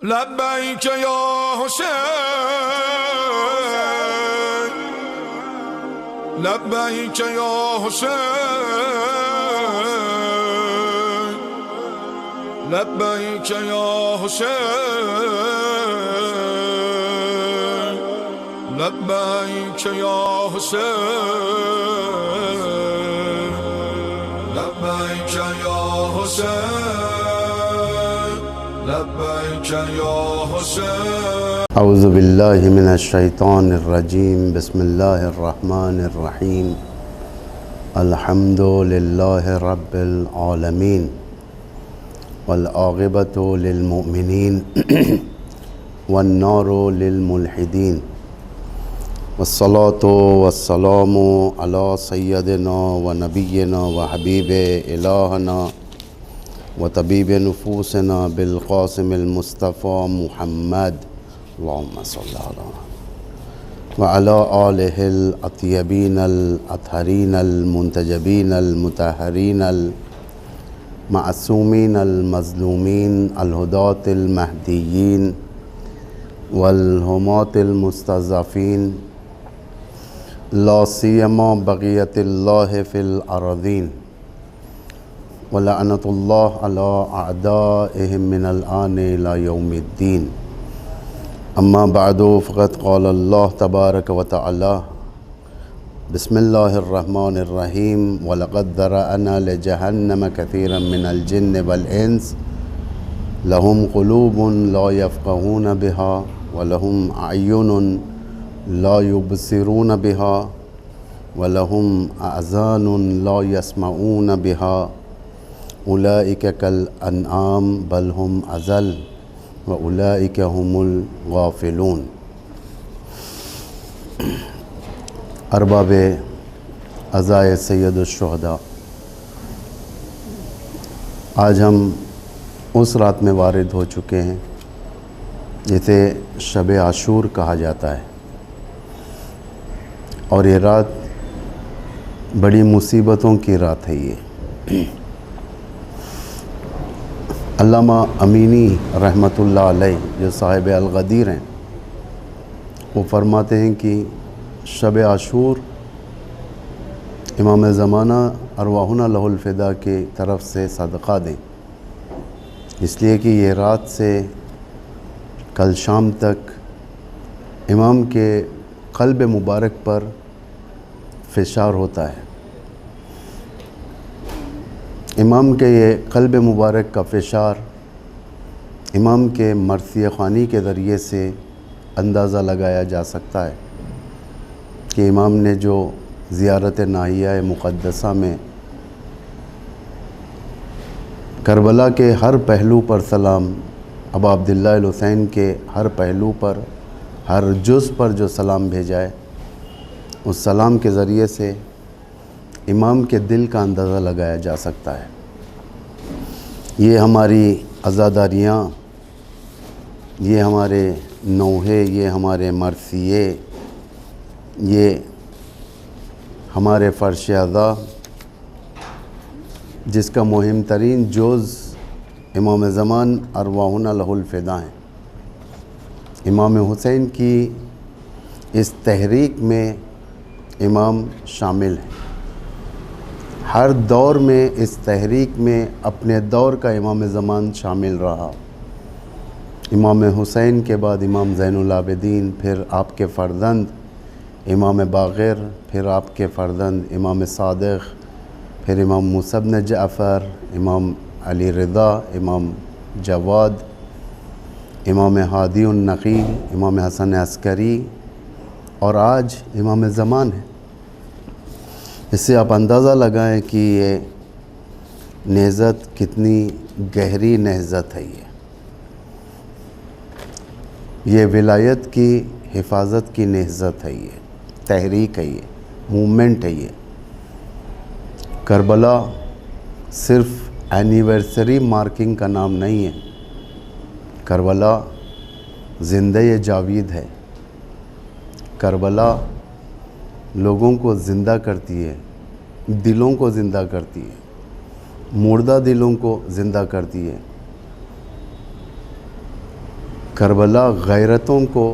لبیک یا حسین، لبیک یا حسین، لبیک یا حسین، لبیک یا حسین، لبیک یا حسین، لبیک یا حسین۔ اعوذ باللہ من الشیطان الرجیم، بسم اللہ الرحمن الرحیم، الحمد للہ رب العالمین، والعاقبۃ للمؤمنین والنار للملحدین، والصلاة والسلام علی سیدنا و نبینا و حبیب الہنا و طبیب نفوسنا بالقاسم المصطفى محمد، اللہم صلی علی وعلی آلہ الاطیبین الاطہرین المنتجبین المطہرین المعصومین المظلومین الہداة المہدیین والہماة المستضعفین، لا سیما بقیت اللہ فی الارضین، وَلَعْنَةُ اللَّهِ عَلَىٰ أَعْدَائِهِمْ مِنَ الْآنِ إِلَىٰ يَوْمِ الدِّينِ۔ اما بعد فقد قال اللہ تبارک و تعالی، بسم اللہ الرحمن الرحیم، وَلَقَدْ ذَرَأْنَا لِجَهَنَّمَ كَثِيرًا مِنَ الْجِنِّ وَالْإِنسِ لَهُمْ قُلُوبٌ لَا يَفْقَهُونَ بِهَا وَلَهُمْ أَعْيُنٌ لَا يُبْصِرُونَ بِهَا وَلَهُمْ أَذَانٌ لَا يَسْمَعُونَ بِهَا اولئک کالانعام بل هم اضل واولئک هم الغافلون۔ ارباب عزائے سید الشہداء، آج ہم اس رات میں وارد ہو چکے ہیں جسے شب عاشور کہا جاتا ہے، اور یہ رات بڑی مصیبتوں کی رات ہے۔ یہ علامہ امینی رحمۃ اللہ علیہ جو صاحب الغدیر ہیں، وہ فرماتے ہیں کہ شب عاشور امام زمانہ ارواحنا لہ الفدا کی طرف سے صدقہ دیں، اس لیے کہ یہ رات سے کل شام تک امام کے قلب مبارک پر فشار ہوتا ہے۔ امام کے یہ قلب مبارک کا فشار امام کے مرثیہ خوانی کے ذریعے سے اندازہ لگایا جا سکتا ہے کہ امام نے جو زیارت ناحیہ مقدسہ میں کربلا کے ہر پہلو پر سلام، ابا عبداللہ الحسین کے ہر پہلو پر، ہر جز پر جو سلام بھیجا ہے، اس سلام کے ذریعے سے امام کے دل کا اندازہ لگایا جا سکتا ہے۔ یہ ہماری عزاداریاں، یہ ہمارے نوحے، یہ ہمارے مرثیے، یہ ہمارے فرش اعضاء، جس کا مہم ترین جز امام زمان ارواحنا لہ الفدا ہیں۔ امام حسین کی اس تحریک میں امام شامل ہیں۔ ہر دور میں اس تحریک میں اپنے دور کا امام زمان شامل رہا۔ امام حسین کے بعد امام زین العابدین، پھر آپ کے فرزند امام باقر، پھر آپ کے فرزند امام صادق، پھر امام موسیٰ بن جعفر، امام علی رضا، امام جواد، امام ہادی النقی، امام حسن عسکری، اور آج امام زمان ہے۔ اس سے آپ اندازہ لگائیں کہ یہ نہضت کتنی گہری نہضت ہے۔ یہ ولایت کی حفاظت کی نہضت ہے، یہ تحریک ہے، یہ موومنٹ ہے۔ یہ کربلا صرف اینیورسری مارکنگ کا نام نہیں ہے، کربلا زندہ جاوید ہے۔ کربلا لوگوں کو زندہ کرتی ہے، دلوں کو زندہ کرتی ہے، مردہ دلوں کو زندہ کرتی ہے۔ کربلا غیرتوں کو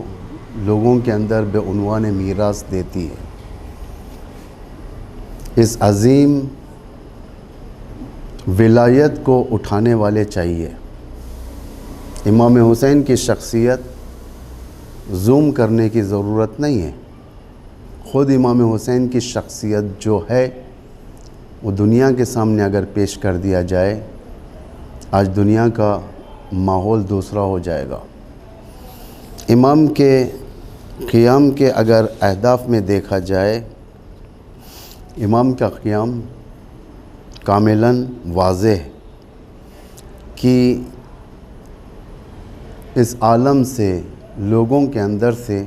لوگوں کے اندر بے عنوان میراث دیتی ہے۔ اس عظیم ولایت کو اٹھانے والے چاہیے۔ امام حسین کی شخصیت زوم کرنے کی ضرورت نہیں ہے، خود امام حسین کی شخصیت جو ہے وہ دنیا کے سامنے اگر پیش کر دیا جائے، آج دنیا کا ماحول دوسرا ہو جائے گا۔ امام کے قیام کے اگر اہداف میں دیکھا جائے، امام کا قیام کاملاً واضح ہے کہ اس عالم سے، لوگوں کے اندر سے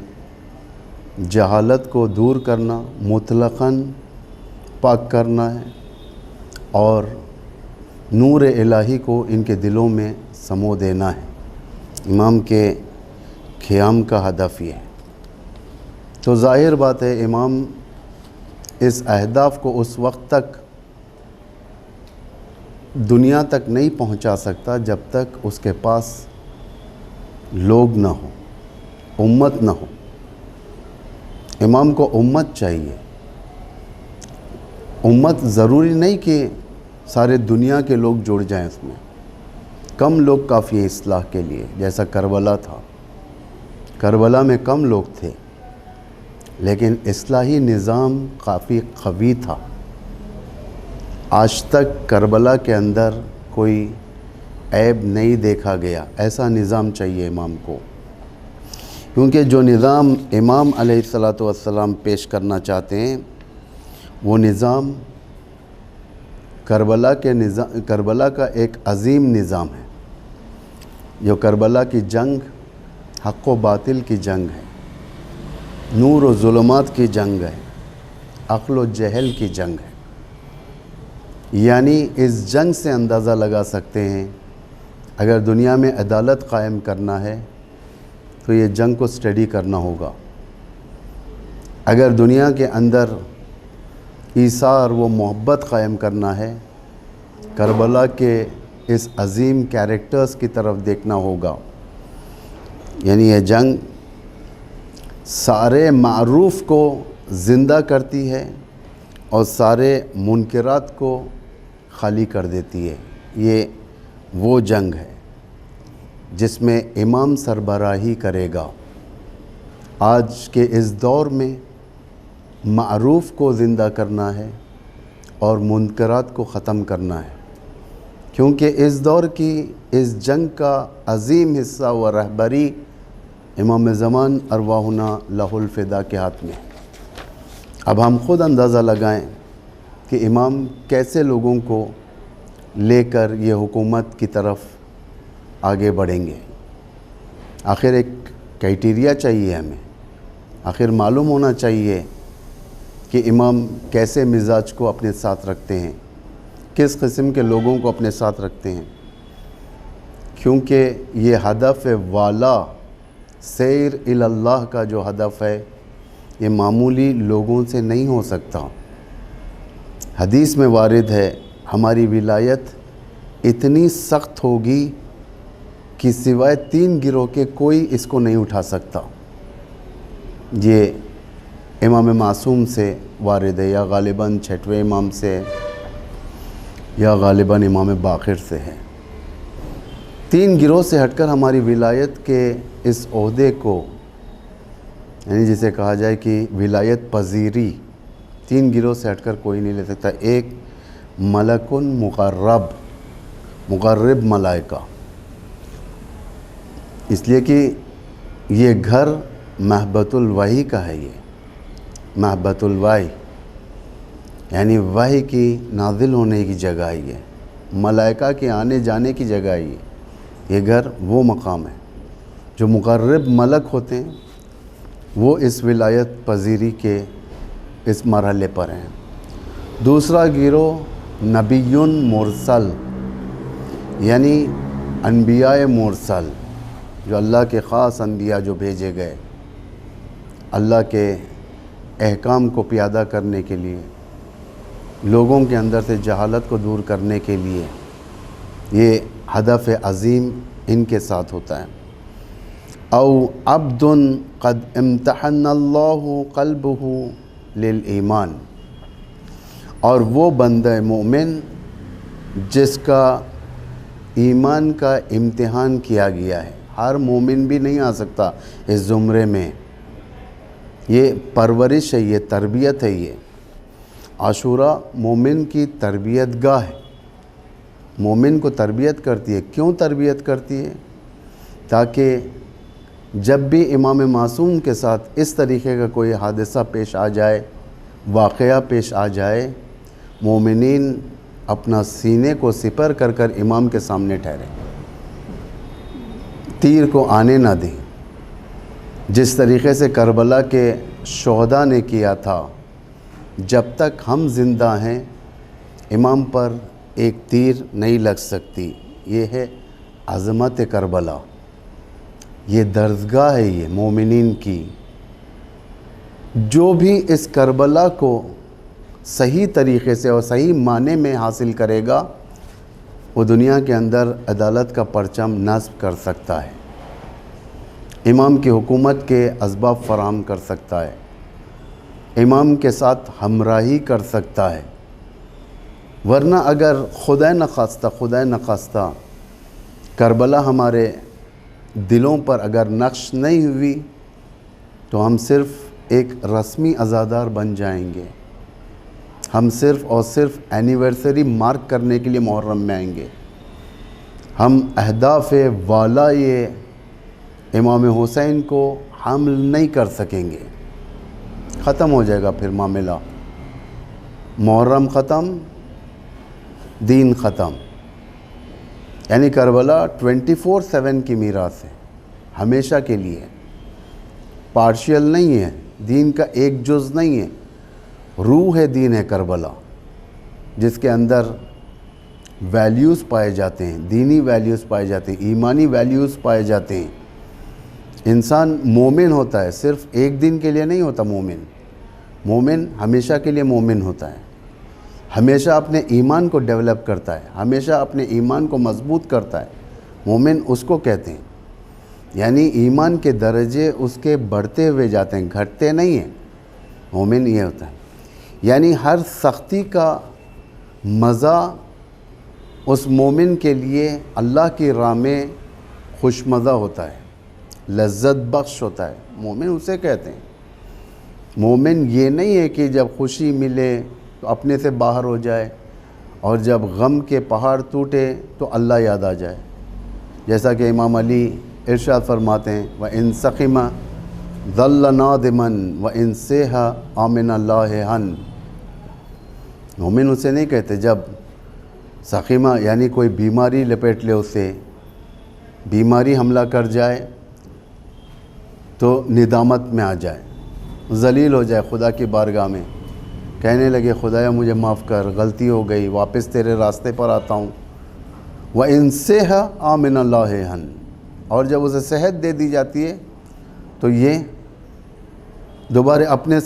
جہالت کو دور کرنا، مطلقاً پاک کرنا ہے اور نور الہی کو ان کے دلوں میں سمو دینا ہے۔ امام کے قیام کا ہدف یہ ہے۔ تو ظاہر بات ہے امام اس اہداف کو اس وقت تک دنیا تک نہیں پہنچا سکتا جب تک اس کے پاس لوگ نہ ہو، امت نہ ہو۔ امام کو امت چاہیے۔ امت ضروری نہیں کہ سارے دنیا کے لوگ جڑ جائیں اس میں، کم لوگ کافی ہیں اصلاح کے لیے، جیسا کربلا تھا۔ کربلا میں کم لوگ تھے لیکن اصلاحی نظام کافی قوی تھا۔ آج تک کربلا کے اندر کوئی عیب نہیں دیکھا گیا۔ ایسا نظام چاہیے امام کو، کیونکہ جو نظام امام علیہ السلام پیش کرنا چاہتے ہیں وہ نظام کربلا کا ایک عظیم نظام ہے۔ جو کربلا کی جنگ حق و باطل کی جنگ ہے، نور و ظلمات کی جنگ ہے، عقل و جہل کی جنگ ہے۔ یعنی اس جنگ سے اندازہ لگا سکتے ہیں اگر دنیا میں عدالت قائم کرنا ہے تو یہ جنگ کو سٹڈی کرنا ہوگا۔ اگر دنیا کے اندر ایثار و محبت قائم کرنا ہے، کربلا کے اس عظیم کیریکٹرز کی طرف دیکھنا ہوگا۔ یعنی یہ جنگ سارے معروف کو زندہ کرتی ہے اور سارے منکرات کو خالی کر دیتی ہے۔ یہ وہ جنگ ہے جس میں امام سربراہی کرے گا۔ آج کے اس دور میں معروف کو زندہ کرنا ہے اور منکرات کو ختم کرنا ہے، کیونکہ اس دور کی اس جنگ کا عظیم حصہ و رہبری امام زمان ارواحنا لہ الفدا کے ہاتھ میں۔ اب ہم خود اندازہ لگائیں کہ امام کیسے لوگوں کو لے کر یہ حکومت کی طرف آگے بڑھیں گے۔ آخر ایک کرائٹیریا چاہیے ہمیں، آخر معلوم ہونا چاہیے کہ امام کیسے مزاج کو اپنے ساتھ رکھتے ہیں، کس قسم کے لوگوں کو اپنے ساتھ رکھتے ہیں، کیونکہ یہ ہدف والا سیر الی اللہ کا جو ہدف ہے یہ معمولی لوگوں سے نہیں ہو سکتا۔ حدیث میں وارد ہے ہماری ولایت اتنی سخت ہوگی کہ سوائے 3 گروہ کے کوئی اس کو نہیں اٹھا سکتا۔ یہ امام معصوم سے وارد ہے، یا غالباً 6ویں امام سے، یا غالباً امام باقر سے ہے۔ 3 گروہ سے ہٹ کر ہماری ولایت کے اس عہدے کو، یعنی جسے کہا جائے کہ ولایت پذیری، 3 گروہ سے ہٹ کر کوئی نہیں لے سکتا۔ ایک ملک مقرب ملائکہ، اس لیے کہ یہ گھر محبت الوحی کا ہے۔ یہ محبت الوحی یعنی وحی کی نازل ہونے کی جگہ ہے، یہ ملائکہ کے آنے جانے کی جگہ ہے۔ یہ گھر وہ مقام ہے۔ جو مقرب ملک ہوتے ہیں وہ اس ولایت پذیری کے اس مرحلے پر ہیں۔ دوسرا گروہ نبی مرسل، یعنی انبیاء مرسل، جو اللہ کے خاص انبیاء جو بھیجے گئے اللہ کے احکام کو پیادہ کرنے کے لیے، لوگوں کے اندر سے جہالت کو دور کرنے کے لیے، یہ ہدف عظیم ان کے ساتھ ہوتا ہے۔ او عبد قد امتحن اللہ قلبہ للایمان، اور وہ بندہ مومن جس کا ایمان کا امتحان کیا گیا ہے۔ ہر مومن بھی نہیں آ سکتا اس زمرے میں، یہ پرورش ہے، یہ تربیت ہے۔ یہ عاشورہ مومن کی تربیت گاہ ہے، مومن کو تربیت کرتی ہے۔ کیوں تربیت کرتی ہے؟ تاکہ جب بھی امام معصوم کے ساتھ اس طریقے کا کوئی حادثہ پیش آ جائے، واقعہ پیش آ جائے، مومنین اپنا سینے کو سپر کر کر امام کے سامنے ٹھہریں، تیر کو آنے نہ دیں۔ جس طریقے سے کربلا کے شہداء نے کیا تھا، جب تک ہم زندہ ہیں امام پر ایک تیر نہیں لگ سکتی۔ یہ ہے عظمت کربلا، یہ درسگاہ ہے یہ مومنین کی۔ جو بھی اس کربلا کو صحیح طریقے سے اور صحیح معنی میں حاصل کرے گا، وہ دنیا کے اندر عدالت کا پرچم نصب کر سکتا ہے، امام کی حکومت کے اسباب فراہم کر سکتا ہے، امام کے ساتھ ہمراہی کر سکتا ہے۔ ورنہ اگر خدا نخواستہ کربلا ہمارے دلوں پر اگر نقش نہیں ہوئی تو ہم صرف ایک رسمی عزادار بن جائیں گے، ہم صرف اور صرف اینیورسری مارک کرنے کے لیے محرم میں آئیں گے، ہم اہداف والا یہ امام حسین کو حامل نہیں کر سکیں گے۔ ختم ہو جائے گا پھر معاملہ، محرم ختم، دین ختم۔ یعنی کربلا 24/7 کی میراث ہے، ہمیشہ کے لیے، پارشل نہیں ہے، دین کا ایک جز نہیں ہے، روح ہے دین ہے کربلا، جس کے اندر ویلیوز پائے جاتے ہیں، دینی ویلیوز پائے جاتے ہیں، ایمانی ویلیوز پائے جاتے ہیں۔ انسان مومن ہوتا ہے، صرف ایک دن کے لیے نہیں ہوتا مومن، مومن ہمیشہ کے لیے مومن ہوتا ہے، ہمیشہ اپنے ایمان کو ڈیولپ کرتا ہے، ہمیشہ اپنے ایمان کو مضبوط کرتا ہے۔ مومن اس کو کہتے ہیں، یعنی ایمان کے درجے اس کے بڑھتے ہوئے جاتے ہیں، گھٹتے نہیں ہیں۔ مومن یہ ہوتا ہے، یعنی ہر سختی کا مزہ اس مومن کے لیے اللہ کی راہ میں خوش مزہ ہوتا ہے، لذت بخش ہوتا ہے، مومن اسے کہتے ہیں۔ مومن یہ نہیں ہے کہ جب خوشی ملے تو اپنے سے باہر ہو جائے، اور جب غم کے پہاڑ ٹوٹے تو اللہ یاد آ جائے، جیسا کہ امام علی ارشاد فرماتے ہیں وَإِن سَقِمَ ظَلَّ نَادِمًا وَإِن سَیْحَ آمِنَ اللَّهِ مومن اسے نہیں کہتے جب سقیمہ یعنی کوئی بیماری لپیٹ لے، اسے بیماری حملہ کر جائے تو ندامت میں آ جائے، ذلیل ہو جائے خدا کی بارگاہ میں، کہنے لگے خدایا مجھے معاف کر، غلطی ہو گئی، واپس تیرے راستے پر آتا ہوں۔ وَإِن سَیْحَ آمِنَ اللَّهِ اور جب اسے صحت دے دی جاتی ہے تو یہ دوبارہ اپنے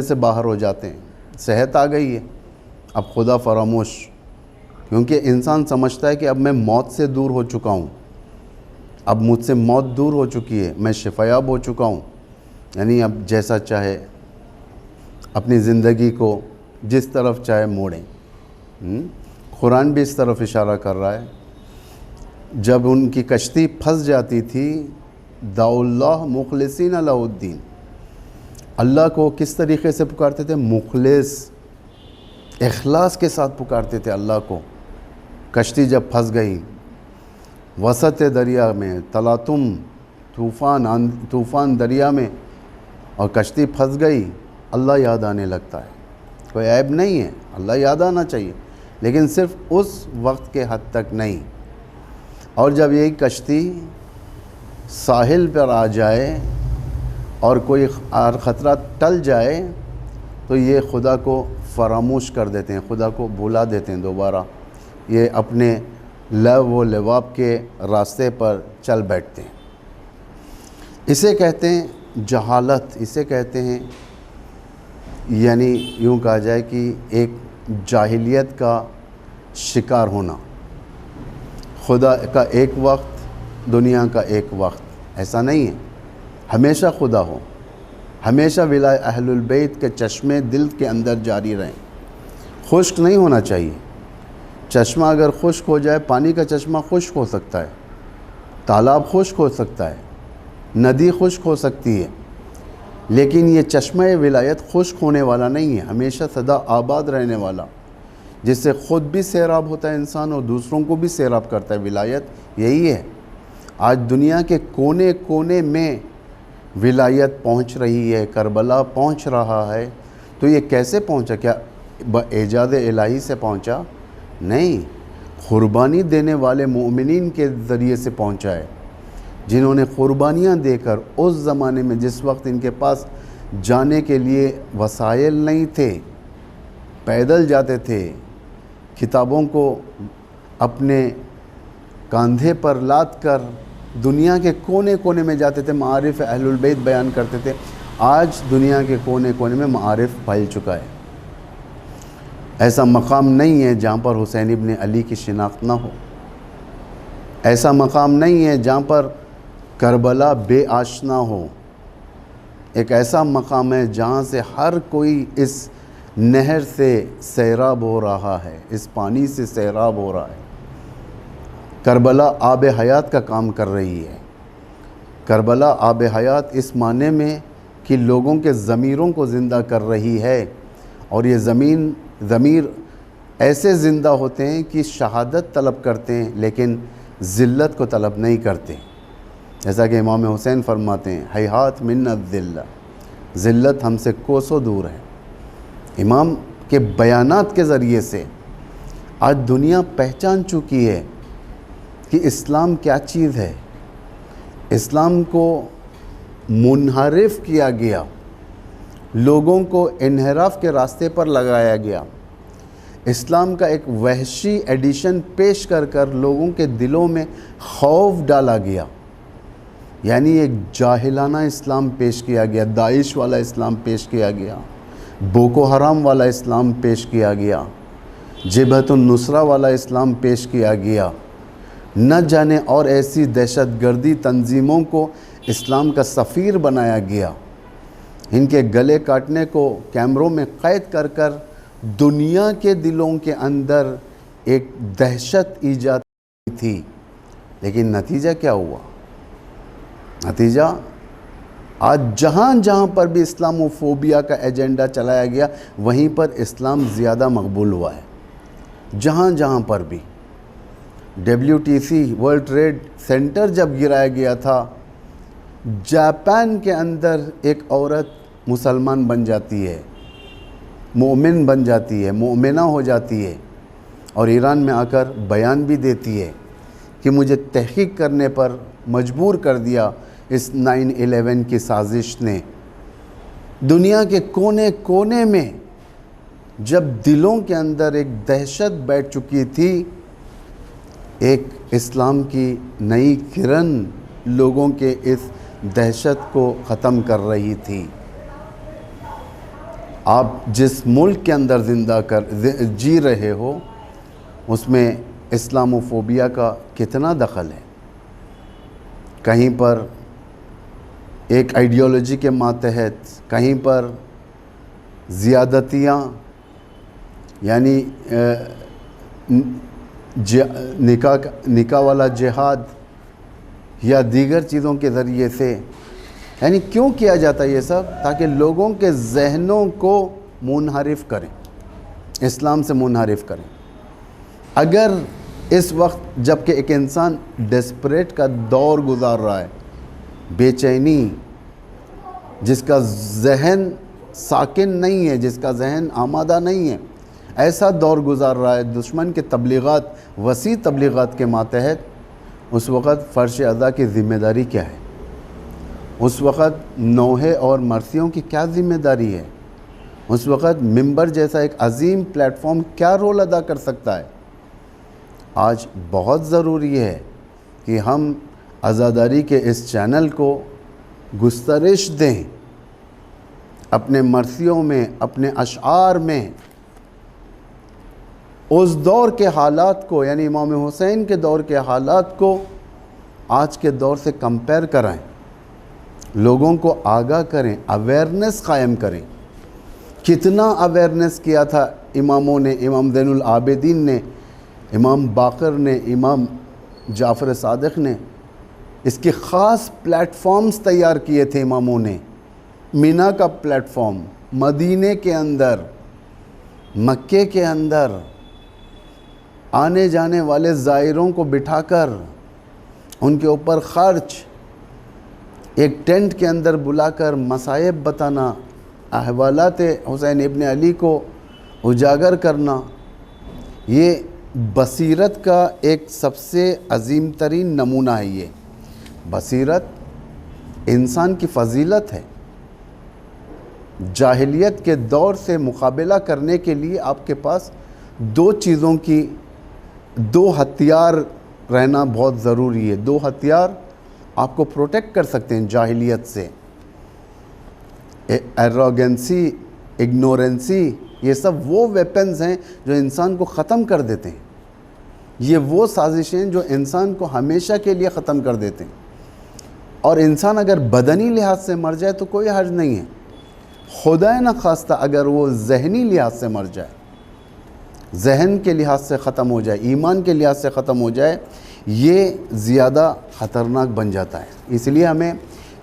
سے باہر ہو جاتے ہیں، صحت آ گئی ہے، اب خدا فراموش، کیونکہ انسان سمجھتا ہے کہ اب میں موت سے دور ہو چکا ہوں، اب مجھ سے موت دور ہو چکی ہے، میں شفایاب ہو چکا ہوں، یعنی اب جیسا چاہے اپنی زندگی کو جس طرف چاہے موڑیں۔ قرآن بھی اس طرف اشارہ کر رہا ہے، جب ان کی کشتی پھنس جاتی تھی دعوا اللہ مخلصین لہ الدین، اللہ کو کس طریقے سے پکارتے تھے؟ مخلص، اخلاص کے ساتھ پکارتے تھے اللہ کو۔ کشتی جب پھنس گئی وسط دریا میں، تلاطم طوفان دریا میں، اور کشتی پھنس گئی، اللہ یاد آنے لگتا ہے، کوئی عیب نہیں ہے، اللہ یاد آنا چاہیے، لیکن صرف اس وقت کے حد تک نہیں۔ اور جب یہی کشتی ساحل پر آ جائے اور کوئی خطرہ ٹل جائے تو یہ خدا کو فراموش کر دیتے ہیں، خدا کو بھلا دیتے ہیں دوبارہ، یہ اپنے لو و لباب کے راستے پر چل بیٹھتے ہیں۔ اسے کہتے ہیں جہالت، اسے کہتے ہیں یعنی یوں کہا جائے کہ ایک جاہلیت کا شکار ہونا، خدا کا ایک وقت، دنیا کا ایک وقت، ایسا نہیں ہے، ہمیشہ خدا ہو، ہمیشہ اہل البیت کے چشمے دل کے اندر جاری رہیں، خشک نہیں ہونا چاہیے۔ چشمہ اگر خشک ہو جائے، پانی کا چشمہ خشک ہو سکتا ہے، تالاب خشک ہو سکتا ہے، ندی خشک ہو سکتی ہے، لیکن یہ چشمہ ولایت خشک ہونے والا نہیں ہے، ہمیشہ سدا آباد رہنے والا، جس سے خود بھی سیراب ہوتا ہے انسان اور دوسروں کو بھی سیراب کرتا ہے۔ ولایت یہی ہے۔ آج دنیا کے کونے کونے میں ولایت پہنچ رہی ہے، کربلا پہنچ رہا ہے، تو یہ کیسے پہنچا؟ کیا ایجاد الہی سے پہنچا؟ نہیں، قربانی دینے والے مومنین کے ذریعے سے پہنچا ہے، جنہوں نے قربانیاں دے کر اس زمانے میں جس وقت ان کے پاس جانے کے لیے وسائل نہیں تھے، پیدل جاتے تھے، کتابوں کو اپنے کاندھے پر لاد کر دنیا کے کونے کونے میں جاتے تھے، معارف اہل البیت بیان کرتے تھے۔ آج دنیا کے کونے کونے میں معارف پھیل چکا ہے۔ ایسا مقام نہیں ہے جہاں پر حسین ابن علی کی شناخت نہ ہو، ایسا مقام نہیں ہے جہاں پر کربلا بے آشنا ہو۔ ایک ایسا مقام ہے جہاں سے ہر کوئی اس نہر سے سیراب ہو رہا ہے، اس پانی سے سیراب ہو رہا ہے۔ کربلا آب حیات کا کام کر رہی ہے۔ کربلا آب حیات اس معنی میں کہ لوگوں کے ضمیروں کو زندہ کر رہی ہے، اور یہ ضمیر ایسے زندہ ہوتے ہیں کہ شہادت طلب کرتے ہیں لیکن ذلت کو طلب نہیں کرتے، جیسا کہ امام حسین فرماتے ہیں ہیہات من الذلہ، ذلت ہم سے کوسوں دور ہے۔ امام کے بیانات کے ذریعے سے آج دنیا پہچان چکی ہے کہ اسلام کیا چیز ہے۔ اسلام کو منحرف کیا گیا، لوگوں کو انحراف کے راستے پر لگایا گیا، اسلام کا ایک وحشی ایڈیشن پیش کر کر لوگوں کے دلوں میں خوف ڈالا گیا، یعنی ایک جاہلانہ اسلام پیش کیا گیا، داعش والا اسلام پیش کیا گیا، بوکو حرام والا اسلام پیش کیا گیا، جبہت النصرہ والا اسلام پیش کیا گیا، نہ جانے اور ایسی دہشت گردی تنظیموں کو اسلام کا سفیر بنایا گیا، ان کے گلے کاٹنے کو کیمروں میں قید کر کر دنیا کے دلوں کے اندر ایک دہشت ایجاد کی تھی۔ لیکن نتیجہ کیا ہوا؟ نتیجہ آج جہاں جہاں پر بھی اسلاموفوبیا کا ایجنڈا چلایا گیا، وہیں پر اسلام زیادہ مقبول ہوا ہے۔ جہاں جہاں پر بھی WTC ورلڈ ٹریڈ سینٹر جب گرایا گیا تھا، جاپان کے اندر ایک عورت مسلمان بن جاتی ہے، مومن بن جاتی ہے، مومنہ ہو جاتی ہے، اور ایران میں آ کر بیان بھی دیتی ہے کہ مجھے تحقیق کرنے پر مجبور کر دیا اس 9/11 کی سازش نے۔ دنیا کے کونے کونے میں جب دلوں کے اندر ایک دہشت بیٹھ چکی تھی، ایک اسلام کی نئی کرن لوگوں کے اس دہشت کو ختم کر رہی تھی۔ آپ جس ملک کے اندر جی رہے ہو، اس میں اسلاموفوبیا کا کتنا دخل ہے؟ کہیں پر ایک آئیڈیالوجی کے ماتحت، کہیں پر زیادتیاں، یعنی نکاح والا جہاد یا دیگر چیزوں کے ذریعے سے، یعنی کیوں کیا جاتا ہے یہ سب؟ تاکہ لوگوں کے ذہنوں کو منحرف کریں، اسلام سے منحرف کریں۔ اگر اس وقت جب کہ ایک انسان ڈیسپریٹ کا دور گزار رہا ہے، بے چینی، جس کا ذہن ساکن نہیں ہے، جس کا ذہن آمادہ نہیں ہے، ایسا دور گزار رہا ہے، دشمن کے تبلیغات، وسیع تبلیغات کے ماتحت، اس وقت فرش ازا کی ذمہ داری کیا ہے؟ اس وقت نوحے اور مرثیوں کی کیا ذمہ داری ہے؟ اس وقت ممبر جیسا ایک عظیم پلیٹ فارم کیا رول ادا کر سکتا ہے؟ آج بہت ضروری ہے کہ ہم عزاداری کے اس چینل کو گسترش دیں، اپنے مرثیوں میں، اپنے اشعار میں اس دور کے حالات کو، یعنی امام حسین کے دور کے حالات کو آج کے دور سے کمپیئر کرائیں، لوگوں کو آگاہ کریں، اویئرنیس قائم کریں۔ کتنا اویئرنیس کیا تھا اماموں نے، امام زین العابدین نے، امام باقر نے، امام جعفر صادق نے۔ اس کے خاص پلیٹ فارمز تیار کیے تھے اماموں نے۔ مینا کا پلیٹ فارم، مدینے کے اندر، مکے کے اندر آنے جانے والے زائروں کو بٹھا کر ان کے اوپر خرچ، ایک ٹینٹ کے اندر بلا کر مصائب بتانا، احوالات حسین ابن علی کو اجاگر کرنا، یہ بصیرت کا ایک سب سے عظیم ترین نمونہ ہے۔ یہ بصیرت انسان کی فضیلت ہے۔ جاہلیت کے دور سے مقابلہ کرنے کے لیے آپ کے پاس دو چیزوں کی، دو ہتھیار رہنا بہت ضروری ہے۔ دو ہتھیار آپ کو پروٹیکٹ کر سکتے ہیں جاہلیت سے۔ ایروگنسی، اگنورنسی، یہ سب وہ ویپنز ہیں جو انسان کو ختم کر دیتے ہیں۔ یہ وہ سازشیں جو انسان کو ہمیشہ کے لیے ختم کر دیتے ہیں۔ اور انسان اگر بدنی لحاظ سے مر جائے تو کوئی حرج نہیں ہے، خدا نہ خواستہ اگر وہ ذہنی لحاظ سے مر جائے، ذہن کے لحاظ سے ختم ہو جائے، ایمان کے لحاظ سے ختم ہو جائے، یہ زیادہ خطرناک بن جاتا ہے۔ اس لیے ہمیں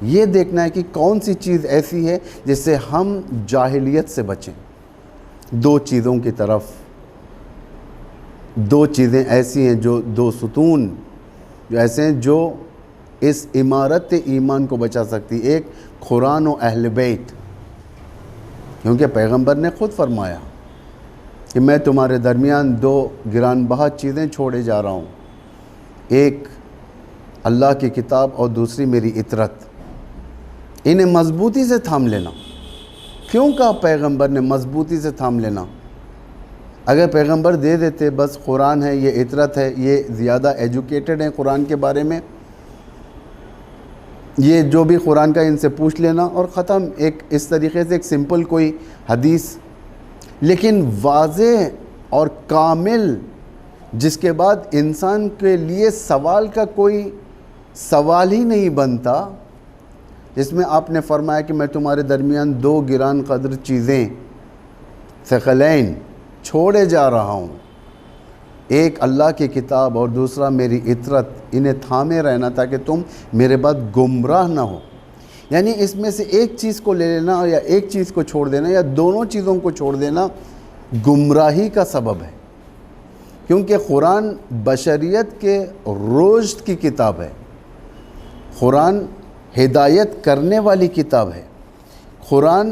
یہ دیکھنا ہے کہ کون سی چیز ایسی ہے جس سے ہم جاہلیت سے بچیں۔ دو چیزوں کی طرف، دو چیزیں ایسی ہیں جو دو ستون جو ایسے ہیں جو اس عمارت ایمان کو بچا سکتی۔ ایک قرآن و اہل بیت، کیونکہ پیغمبر نے خود فرمایا کہ میں تمہارے درمیان دو گران بہا چیزیں چھوڑے جا رہا ہوں، ایک اللہ کی کتاب اور دوسری میری اطرت، انہیں مضبوطی سے تھام لینا۔ کیوں کہا پیغمبر نے مضبوطی سے تھام لینا؟ اگر پیغمبر دے دیتے بس قرآن ہے، یہ اطرت ہے، یہ زیادہ ایجوکیٹڈ ہیں قرآن کے بارے میں، یہ جو بھی قرآن کا ان سے پوچھ لینا اور ختم، ایک اس طریقے سے ایک سمپل کوئی حدیث، لیکن واضح اور کامل، جس کے بعد انسان کے لیے سوال کا کوئی سوال ہی نہیں بنتا، جس میں آپ نے فرمایا کہ میں تمہارے درمیان دو گران قدر چیزیں ثقلین چھوڑے جا رہا ہوں، ایک اللہ کی کتاب اور دوسرا میری اطرت، انہیں تھامے رہنا تاکہ تم میرے بعد گمراہ نہ ہو۔ یعنی اس میں سے ایک چیز کو لے لینا یا ایک چیز کو چھوڑ دینا یا دونوں چیزوں کو چھوڑ دینا گمراہی کا سبب ہے، کیونکہ قرآن بشریت کے رشد کی کتاب ہے، قرآن ہدایت کرنے والی کتاب ہے، قرآن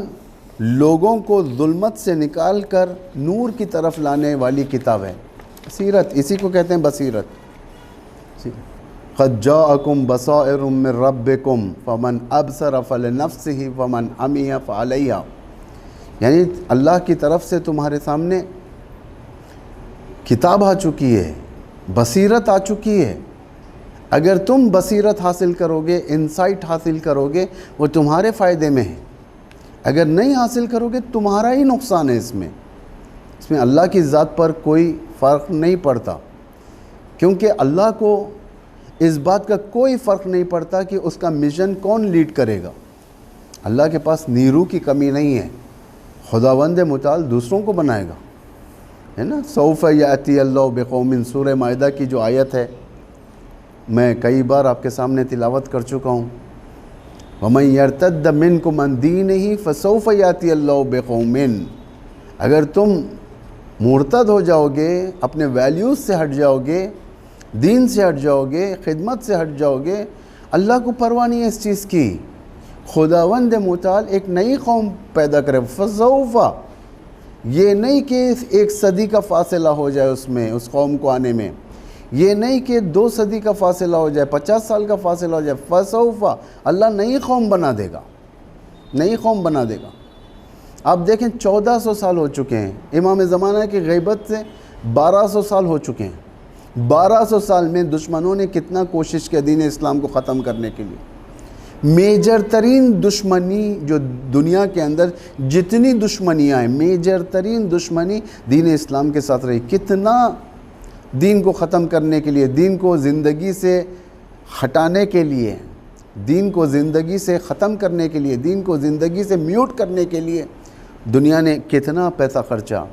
لوگوں کو ظلمت سے نکال کر نور کی طرف لانے والی کتاب ہے۔ بصیرت، اسی کو کہتے ہیں بصیرت۔ قد جاءکم بصائر من ربکم فمن ابصر فلنفسہ ومن عمی فعلیہا، یعنی اللہ کی طرف سے تمہارے سامنے کتاب آ چکی ہے، بصیرت آ چکی ہے۔ اگر تم بصیرت حاصل کرو گے، انسائٹ حاصل کرو گے، وہ تمہارے فائدے میں ہے، اگر نہیں حاصل کرو گے تمہارا ہی نقصان ہے۔ اس میں اللہ کی ذات پر کوئی فرق نہیں پڑتا، کیونکہ اللہ کو اس بات کا کوئی فرق نہیں پڑتا کہ اس کا مشن کون لیڈ کرے گا۔ اللہ کے پاس نیرو کی کمی نہیں ہے، خداوند متعال دوسروں کو بنائے گا، ہے نا۔ سوف یاتی اللہ بقوم، سورہ مائدہ کی جو آیت ہے میں کئی بار آپ کے سامنے تلاوت کر چکا ہوں، وَمَن يَرْتَدَّ مِنْكُمْ عَنْ دِينِهِ فَسَوْفَ يَأْتِي اللَّهُ بِقَوْمٍ، اگر تم مرتد ہو جاؤ گے، اپنے ویلیوز سے ہٹ جاؤ گے، دین سے ہٹ جاؤ گے، خدمت سے ہٹ جاؤ گے، اللہ کو پرواہ نہیں ہے اس چیز کی۔ خداوند متعال ایک نئی قوم پیدا کرے، فَسَوْفَ، یہ نہیں کہ ایک صدی کا فاصلہ ہو جائے اس میں، اس قوم کو آنے میں، یہ نہیں کہ 2 صدی کا فاصلہ ہو جائے، 50 سال کا فاصلہ ہو جائے، فَسَوْفَ، اللہ نئی قوم بنا دے گا، نئی قوم بنا دے گا۔ آپ دیکھیں 1400 سال ہو چکے ہیں، امام زمانہ کی غیبت سے 1200 سال ہو چکے ہیں۔ 1200 سال میں دشمنوں نے کتنا کوشش کی دین اسلام کو ختم کرنے کے لیے۔ میجر ترین دشمنی جو دنیا کے اندر جتنی دشمنیاں ہیں، میجر ترین دشمنی دین اسلام کے ساتھ رہی۔ کتنا دین کو ختم کرنے کے لیے، دین کو زندگی سے ہٹانے کے لیے، دین کو زندگی سے ختم کرنے کے لیے، دین کو زندگی سے میوٹ کرنے کے لیے دنیا نے کتنا پیسہ خرچا،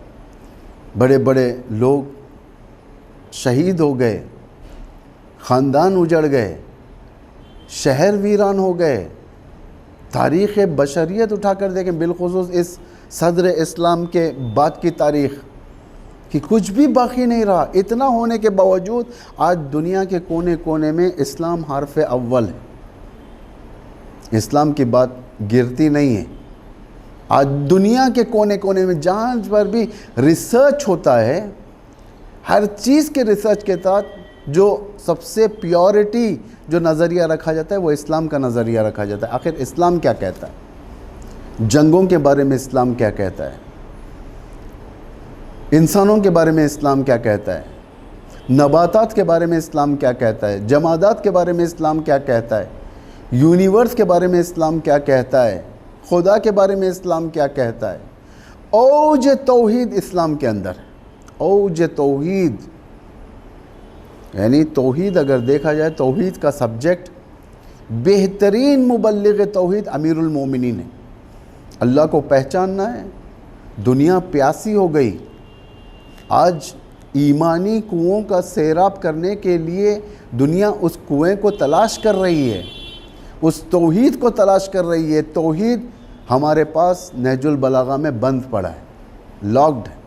بڑے بڑے لوگ شہید ہو گئے، خاندان اجڑ گئے، شہر ویران ہو گئے۔ تاریخ بشریت اٹھا کر دیکھیں، بالخصوص اس صدر اسلام کے بعد کی تاریخ، کہ کچھ بھی باقی نہیں رہا۔ اتنا ہونے کے باوجود آج دنیا کے کونے کونے میں اسلام حرف اول ہے، اسلام کی بات گرتی نہیں ہے۔ آج دنیا کے کونے کونے میں جہاں پر بھی ریسرچ ہوتا ہے، ہر چیز کے ریسرچ کے ساتھ جو سب سے پیورٹی جو نظریہ رکھا جاتا ہے وہ اسلام کا نظریہ رکھا جاتا ہے۔ آخر اسلام کیا کہتا ہے؟ جنگوں کے بارے میں اسلام کیا کہتا ہے؟ انسانوں کے بارے میں اسلام کیا کہتا ہے؟ نباتات کے بارے میں اسلام کیا کہتا ہے؟ جمادات کے بارے میں اسلام کیا کہتا ہے؟ یونیورس کے بارے میں اسلام کیا کہتا ہے؟ خدا کے بارے میں اسلام کیا کہتا ہے؟ اوج توحید اسلام کے اندر ہے، اوج توحید، یعنی توحید اگر دیکھا جائے، توحید کا سبجیکٹ بہترین مبلغ توحید امیر المومنین ہے۔ اللہ کو پہچاننا ہے، دنیا پیاسی ہو گئی، آج ایمانی کنوؤں کا سیراب کرنے کے لیے دنیا اس کنویں کو تلاش کر رہی ہے، اس توحید کو تلاش کر رہی ہے۔ توحید ہمارے پاس نہج البلاغہ میں بند پڑا ہے، لاکڈ ہے۔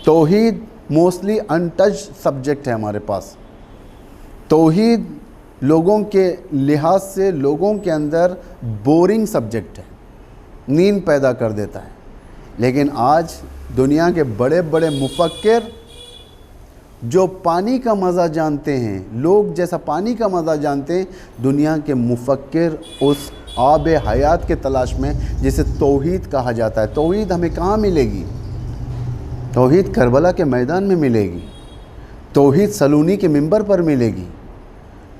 توحید موسٹلی انٹچ سبجیکٹ ہے ہمارے پاس۔ توحید لوگوں کے لحاظ سے لوگوں کے اندر بورنگ سبجیکٹ ہے، نیند پیدا کر دیتا ہے۔ لیکن آج دنیا کے بڑے بڑے مفکر جو پانی کا مزہ جانتے ہیں، لوگ جیسا پانی کا مزہ جانتے ہیں، دنیا کے مفکر اس آب حیات کے تلاش میں جسے توحید کہا جاتا ہے۔ توحید ہمیں کہاں ملے گی؟ توحید کربلا کے میدان میں ملے گی، توحید سلونی کے منبر پر ملے گی،